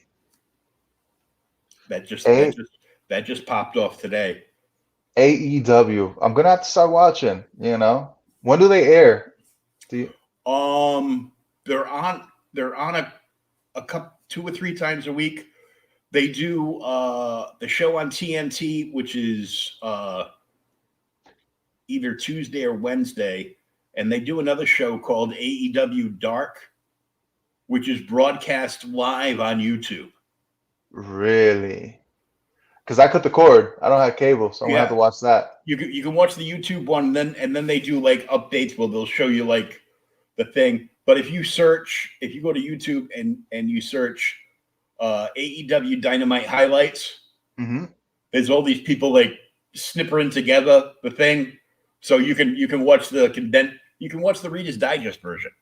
That just A that just popped off today. AEW. I'm gonna have to start watching. When do they air? Do you? They're on a couple 2 or 3 times a week. They do the show on TNT, which is either Tuesday or Wednesday, and they do another show called AEW Dark, which is broadcast live on YouTube. Really? Because I cut the cord. I don't have cable, so I'm gonna have to Yeah, watch that. you can watch the YouTube one, and then they do like updates where they'll show you like the thing. But if you go to YouTube and you search AEW Dynamite highlights, Hmm. there's all these people like snippering together the thing, so you can watch you can watch the Reader's Digest version.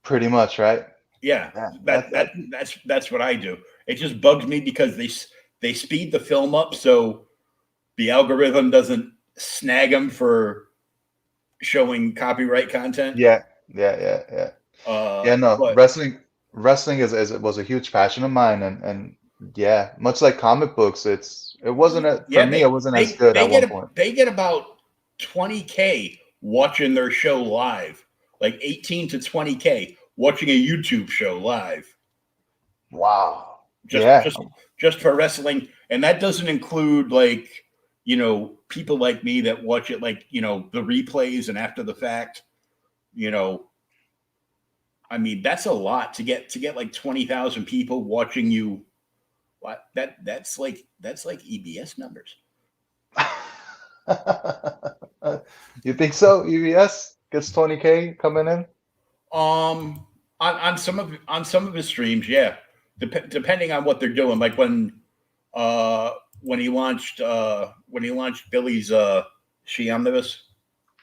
Pretty much, right? Yeah, That that's what I do. It just bugs me because they speed the film up so the algorithm doesn't snag them for showing copyright content. Yeah. Yeah. No, But wrestling was a huge passion of mine, and yeah, much like comic books, for yeah, me, it wasn't as good at one point. they get about 20K watching their show live, like 18 to 20K watching a YouTube show live. Wow. just Yeah. just just for wrestling, and that doesn't include like people like me that watch it like the replays and after the fact. I mean, that's a lot to get like 20,000 people watching you. That's like EBS numbers. You think so? EBS gets 20K coming in? On some of his streams, yeah. Depending on what they're doing, like when he launched Billy's She Omnibus,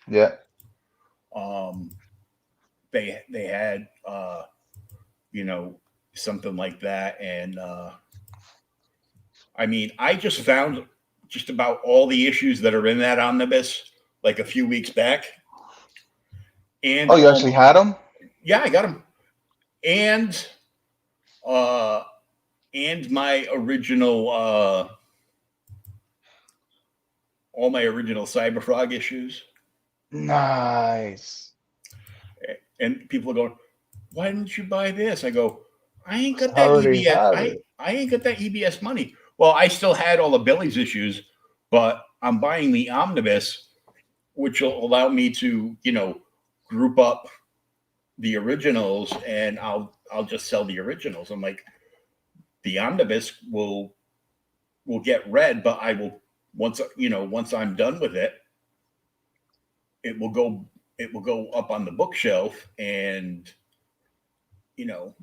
Yeah. they had something like that, and I mean, I just found just about all the issues that are in that omnibus like a few weeks back, and Oh, you actually had them? yeah, I got them, and my original all my original Cyberfrog issues. Nice. And people are going, why didn't you buy this? I go, I ain't got I that already EBS. have I it. ain't got that EBS money. Well, I still had all of Billy's issues, but I'm buying the omnibus, which will allow me to, group up the originals, and I'll just sell the originals. I'm like, the omnibus will get read, but I will once I'm done with it, it will go up on the bookshelf, and that'll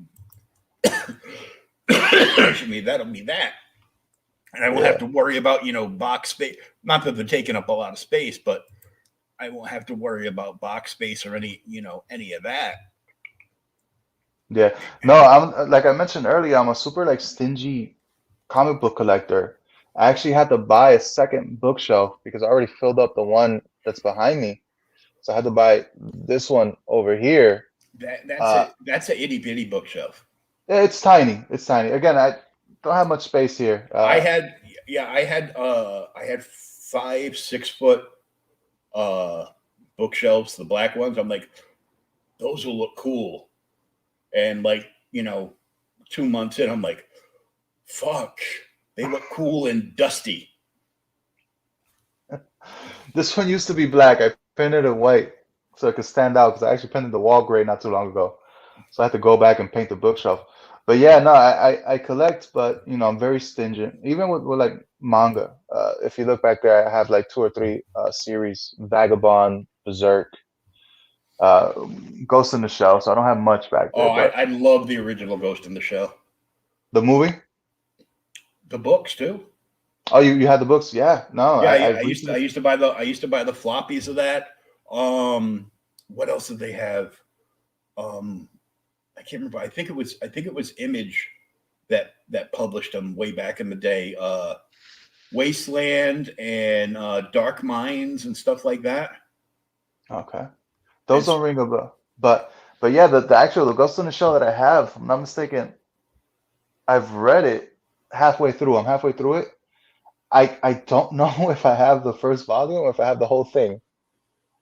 be that. And I won't have to worry about, box space. Not that they're taking up a lot of space, but I won't have to worry about box space or any of that. Yeah. No, I'm like I mentioned earlier, I'm a super like stingy comic book collector. I actually had to buy a second bookshelf because I already filled up the one that's behind me. So I had to buy this one over here. Uh, That's a itty bitty bookshelf. it's tiny. It's tiny. Again, I don't have much space here. I had I had 5 6 foot uh bookshelves, the black ones. I'm like, those will look cool. And like, 2 months in, I'm like, fuck, they look cool and dusty. This one used to be black. I painted it white so it could stand out because I actually painted the wall gray not too long ago. So I had to go back and paint the bookshelf. But yeah, no, I collect, but I'm very stingent. Even with like manga. If you look back there, I have like 2 or 3 series: Vagabond, Berserk, uh, Ghost in the Shell. So I don't have much back Oh, there. But I love the original Ghost in the Shell. the movie? The books too. Oh, you had the books? Yeah. No, Yeah, I I recently. used to buy the floppies of that. What else did they have? I can't remember. I think it was Image that published them way back in the day. Wasteland and Dark Minds and stuff like that. Okay. And Those don't ring a bell. But yeah, the actual the Ghost in the Shell that I have, if I'm not mistaken, I've read it halfway through. I'm halfway through it. I don't know if I have the first volume or if I have the whole thing.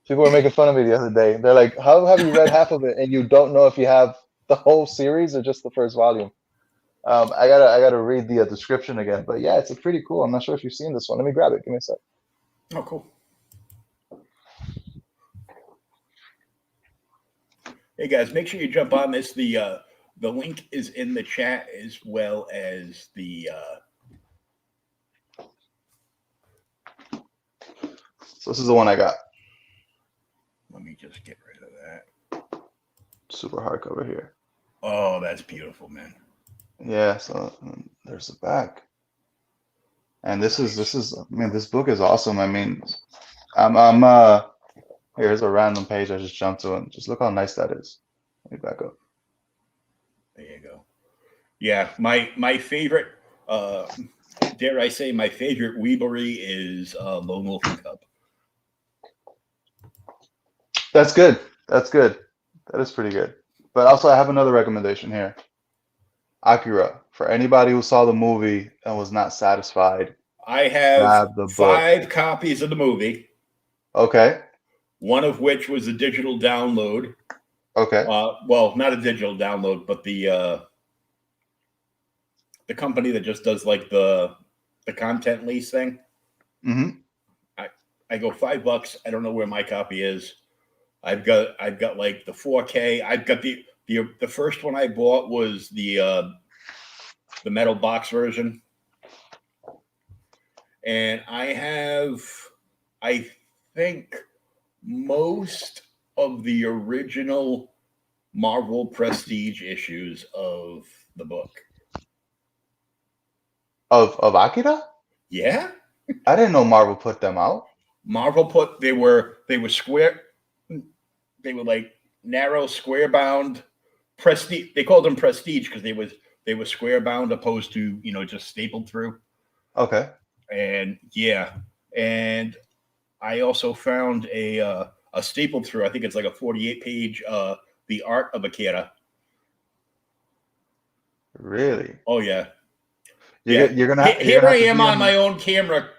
People were making fun of me the other day. They're like, "How have you read half of it and you don't know if you have the whole series or just the first volume?" I gotta read the description again. But yeah, it's pretty cool. I'm not sure if you've seen this one. Let me grab it. Give me a sec. oh, cool. Hey guys, make sure you jump on this. The link is in the chat as well as the. So this is the one I got. Let me just get rid of that. Super hardcover here. Oh, that's beautiful, man. Yeah. So there's the back. And this is I mean this book is awesome. I mean, I'm here's a random page I just jumped to and just look how nice that is. Let me back up. There you go. Yeah, my favorite, dare I say, my favorite Weebery is Lone Wolf and Cub. That's good. That's good. That is pretty good. But also I have another recommendation here. Akira. For anybody who saw the movie and was not satisfied, I have grab the book. 5 copies of the movie, Okay. one of which was a digital download. Okay. Well, not a digital download, but the company that just does like the content lease thing. Mm-hmm. I go $5. I don't know where my copy is. I've got like the 4K. I've got the first one I bought was the metal box version, and I think most of the original Marvel Prestige issues of the book. Of Akira? Yeah, I didn't know Marvel put them out. Marvel put they were square. They were like narrow, square bound prestige. They called them prestige because they were square bound opposed to just stapled through. Okay. And yeah, and I also found a stapled through. I think it's like a 48-page. The Art of Akira. Really? Oh yeah, You're gonna Here I have to am be on my own camera.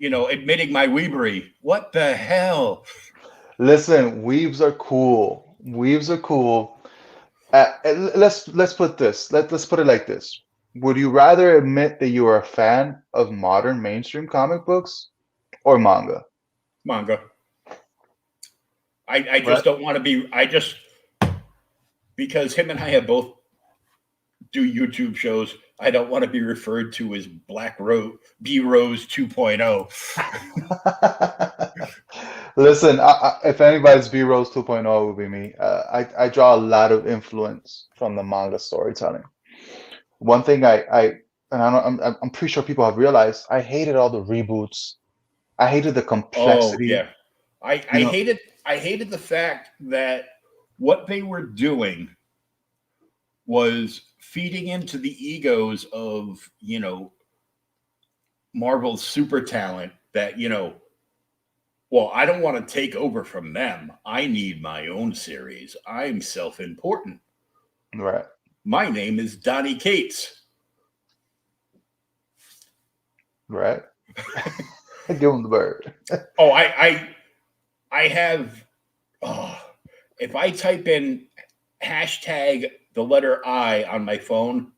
Admitting my weebery. What the hell? Listen, weaves are cool. Weaves are cool. Let's put this. Let's put it like this. Would you rather admit that you are a fan of modern mainstream comic books or manga? Manga. I just Right. don't want to be. Because him and I have both do YouTube shows. I don't want to be referred to as Black Rose B Rose 2.0. Listen, if anybody's B Rose 2.0, it would be me. I draw a lot of influence from the manga storytelling. One thing and I'm pretty sure people have realized, I hated all the reboots. I hated the Oh complexity. yeah, I You know, hated the fact that what they were doing was feeding into the egos of, Marvel's super talent that, well, I don't want to take over from them. I need my own series. I'm self-important. Right. My name is Donnie Cates. Right. Give him the bird. Oh, I have, if I type in hashtag the letter I on my phone,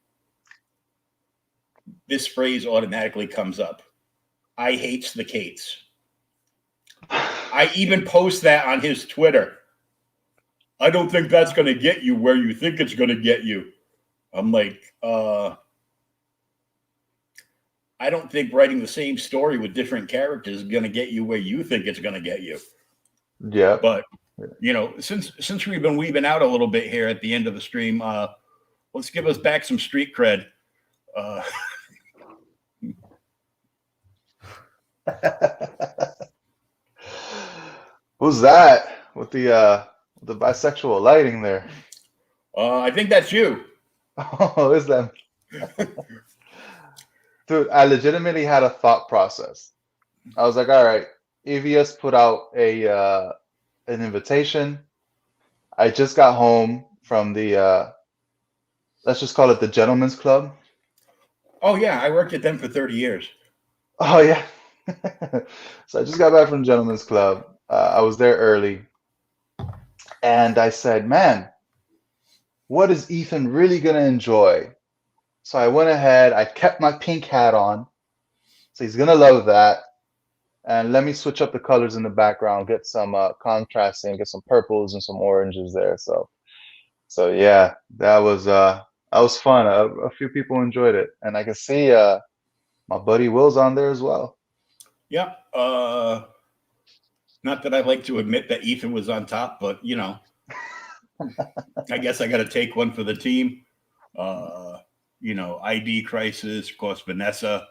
this phrase automatically comes up. I hates the Cates. I even post that on his Twitter. I don't think that's going to get you where you think it's going to get you. I'm like, I don't think writing the same story with different characters is going to get you where you think it's going to get you. Yeah. But, since we've been weaving out a little bit here at the end of the stream, let's give us back some street cred. Who's that with the bisexual lighting there? I think that's you. Oh, is that? Dude, I legitimately had a thought process. I was like, all right, EVS put out an invitation. I just got home from the let's just call it the Gentlemen's Club. Oh yeah, I worked at them for 30 years. Oh yeah. So I just got back from the Gentlemen's Club. I was there early, and I said, man, what is Ethan really gonna enjoy? So I went ahead, I kept my pink hat on. So he's gonna love that. And let me switch up the colors in the background, get some contrasting, get some purples and some oranges there. So yeah, that was fun. A few people enjoyed it, and I can see my buddy Will's on there as well. Yeah. Not that I like to admit that Ethan was on top, but I guess I got to take one for the team. ID Crisis, of course, Vanessa.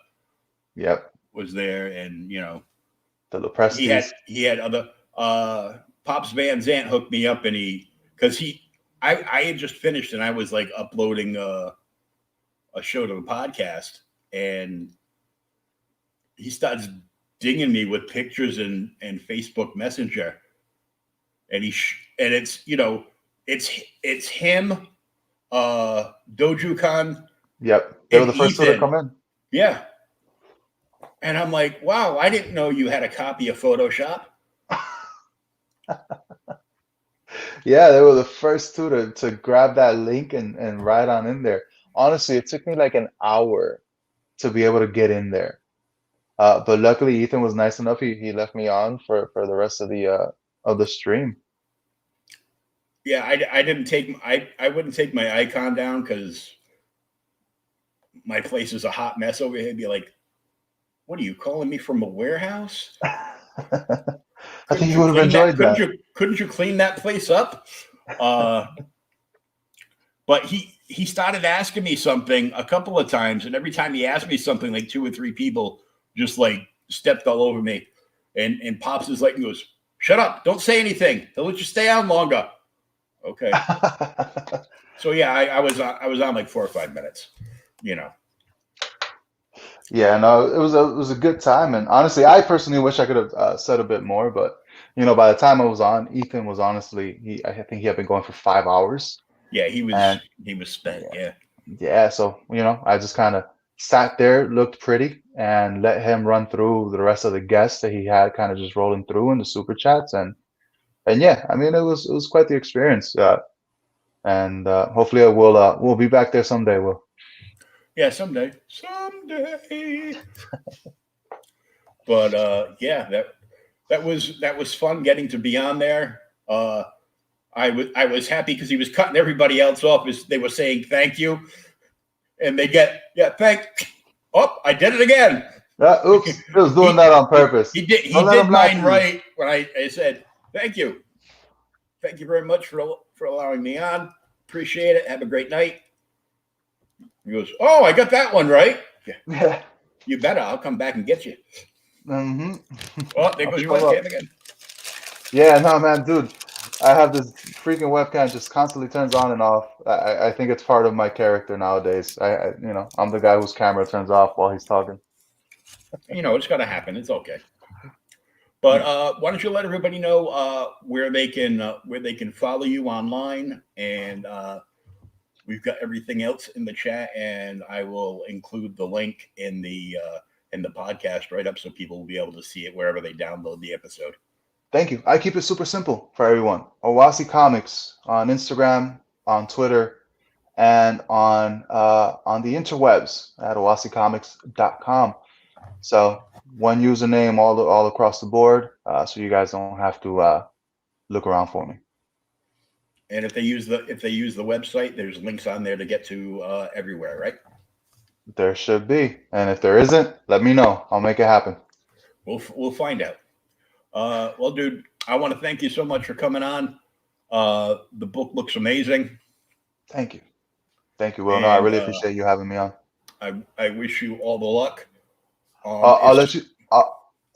Yep. Was there, and the Loprestis. He had other Pops Van Zant hooked me up, and I had just finished, and I was like uploading a show to the podcast, and he starts dinging me with pictures and Facebook Messenger, and it's it's him, Doju-kan. Yep, they were the first two to come in. Yeah, and I'm like, wow, I didn't know you had a copy of Photoshop. Yeah, they were the first two to grab that link and write on in there. Honestly, it took me like an hour to be able to get in there. But luckily, Ethan was nice enough. He left me on for the rest of the stream. Yeah, I didn't take I wouldn't take my icon down because my place is a hot mess over here. I'd be like, what are you calling me from a warehouse? I think you would have enjoyed that. Couldn't you clean that place up? But he started asking me something a couple of times, and every time he asked me something, like 2 or 3 people just like stepped all over me. And Pops is like, he goes, shut up, don't say anything. They'll let you stay on longer. Okay. So yeah, I was on like 4 or 5 minutes, Yeah, no, it was a good time, and honestly, I personally wish I could have said a bit more, but by the time I was on, Ethan was honestly, I think he had been going for 5 hours. Yeah, he was spent. Yeah. Yeah, so I just kind of sat there, looked pretty, and let him run through the rest of the guests that he had kind of just rolling through in the super chats, and yeah, I mean, it was quite the experience, and hopefully we'll be back there someday. Yeah, someday. But yeah, that was fun getting to be on there. I was happy because he was cutting everybody else off as they were saying thank you, and they get thank. Oh, I did it again. Oops, he was doing that on purpose. He did mine right when I said thank you. Thank you very much for allowing me on. Appreciate it. Have a great night. He goes, oh, I got that one right. Yeah. You better. I'll come back and get you. Mm-hmm. Oh, there goes your webcam again. Yeah, no, man, dude. I have this freaking webcam just constantly turns on and off. I think it's part of my character nowadays. I'm the guy whose camera turns off while he's talking. It's got to happen. It's okay. But why don't you let everybody know where they can follow you online, and we've got everything else in the chat, and I will include the link in the podcast right up so people will be able to see it wherever they download the episode. Thank you. I keep it super simple for everyone. Owasi Comics on Instagram, on Twitter, and on the interwebs at owasicomics.com. So one username all across the board, so you guys don't have to look around for me. And if they use the website, there's links on there to get to everywhere, right? There should be, and if there isn't, let me know. I'll make it happen. We'll find out. Well, dude, I want to thank you so much for coming on. The book looks amazing. Thank you, Will. No, I really appreciate you having me on. I wish you all the luck. I'll let you.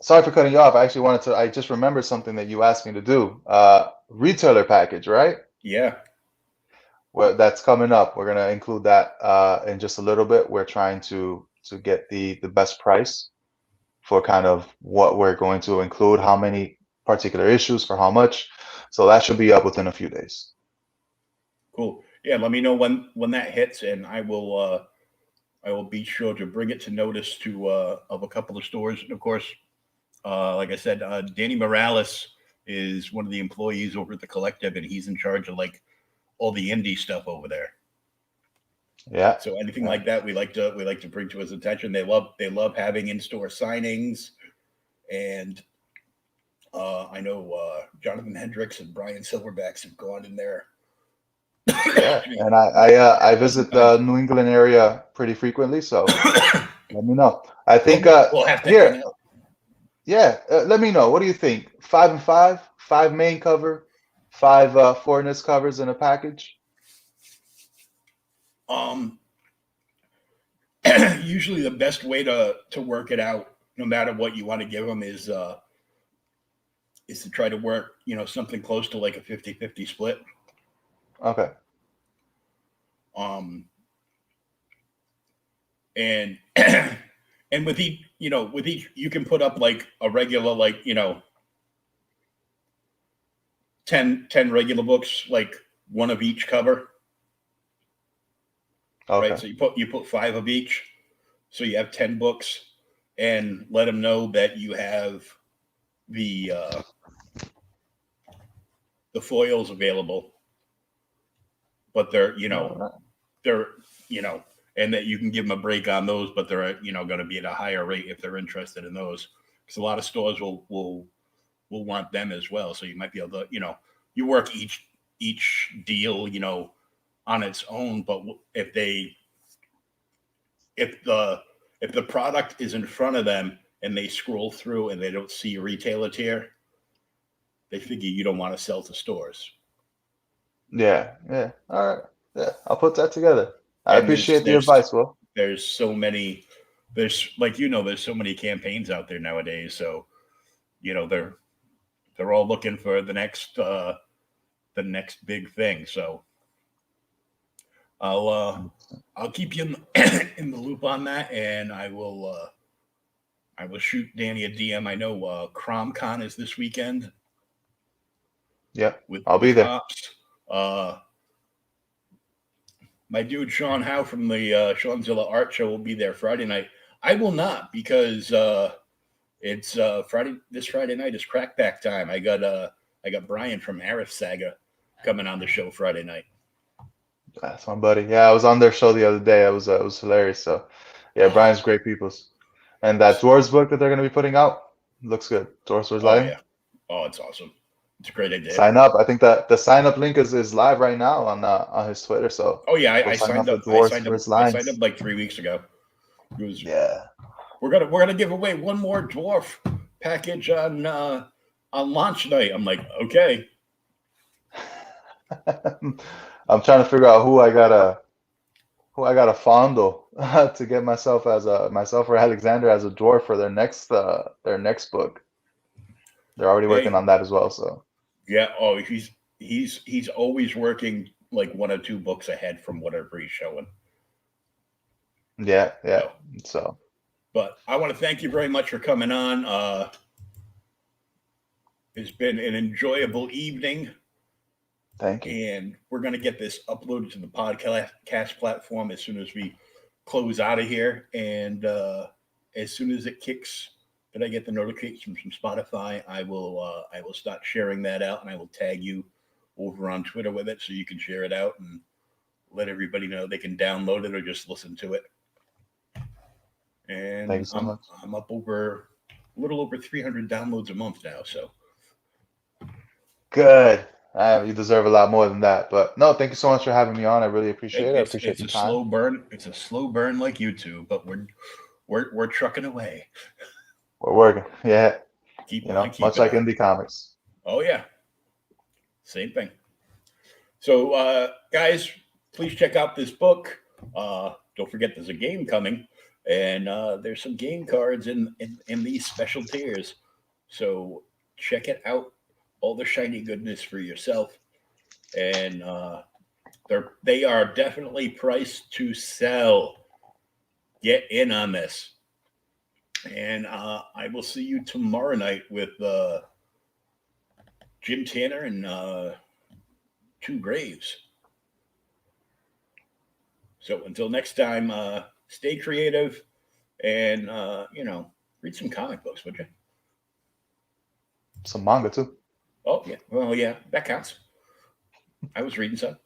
Sorry for cutting you off. I actually wanted to. I just remembered something that you asked me to do. Retailer package, right? Yeah. Well, that's coming up. We're gonna include that in just a little bit. We're trying to get the best price for kind of what we're going to include, how many particular issues for how much. So that should be up within a few days. Cool. Yeah, let me know when that hits, and I will be sure to bring it to notice of a couple of stores. And of course, like I said, Danny Morales is one of the employees over at the Collective, and he's in charge of like all the indie stuff over there. Yeah. So anything like that, we like to bring to his attention. They love having in-store signings, and I know Jonathan Hendricks and Brian Silverbacks have gone in there. Yeah, and I visit the New England area pretty frequently, so let me know. I think we'll have to here. Yeah, let me know. What do you think? 5 and 5, 5 main cover, 5 4-inch covers in a package. Usually the best way to work it out, no matter what you want to give them, is to try to work, something close to like a 50-50 split. Okay. And and with each, you can put up like a regular, 10 regular books, like one of each cover. Okay. Right. So you put 5 of each. So you have 10 books, and let them know that you have the foils available, but they're and that you can give them a break on those, but they're going to be at a higher rate if they're interested in those, because a lot of stores will want them as well. So you might be able to you work each deal on its own, but if the product is in front of them and they scroll through and they don't see a retailer tier, they figure you don't want to sell to stores. Yeah. All right. Yeah, I'll put that together. I appreciate the advice, Will. There's so many campaigns out there nowadays. So, they're all looking for the next big thing. So I'll keep you in the loop on that, and I will shoot Danny a DM. I know CromCon is this weekend. Yeah, I'll be there. Pops. My dude Sean Howe from the Seanzilla Art Show will be there Friday night. I will not, because it's Friday. This Friday night is crackback time. I got Brian from Arif Saga coming on the show Friday night. That's my buddy. Yeah, I was on their show the other day. It was hilarious. So, yeah, Brian's great peoples. And that Dwarves book that they're going to be putting out looks good. Dwarves was live. Yeah. Oh, it's awesome. It's a great idea. Sign up. I think that the sign up link is live right now on his Twitter. So. Oh yeah, I signed up. I signed up like 3 weeks ago. Yeah. We're gonna give away one more dwarf package on launch night. I'm like, okay. I'm trying to figure out who I gotta fondle to get myself or Alexander as a dwarf for their next book. They're already working on that as well. So yeah. Oh, he's always working like 1 or 2 books ahead from whatever he's showing. Yeah. So, So but I want to thank you very much for coming on. It's been an enjoyable evening. thank you. And we're going to get this uploaded to the podcast platform as soon as we close out of here. And as soon as it kicks, that I get the notification from Spotify, I will start sharing that out, and I will tag you over on Twitter with it so you can share it out and let everybody know they can download it or just listen to it. And Thank you so much. I'm up over a little over 300 downloads a month now. So Good. You deserve a lot more than that. But no, thank you so much for having me on. I really appreciate it. I appreciate it's the a time. slow burn. It's a slow burn like YouTube, but we're trucking away. We're working. Yeah. Keep much like indie comics. Oh yeah. Same thing. So guys, please check out this book. Don't forget there's a game coming, and there's some game cards in these special tiers. So check it out. All the shiny goodness for yourself. And they are definitely priced to sell. Get in on this. And I will see you tomorrow night with Jim Tanner and 2 Graves. So until next time, stay creative and, read some comic books, would you? Some manga too. Oh, yeah. Well, yeah, that counts. I was reading some.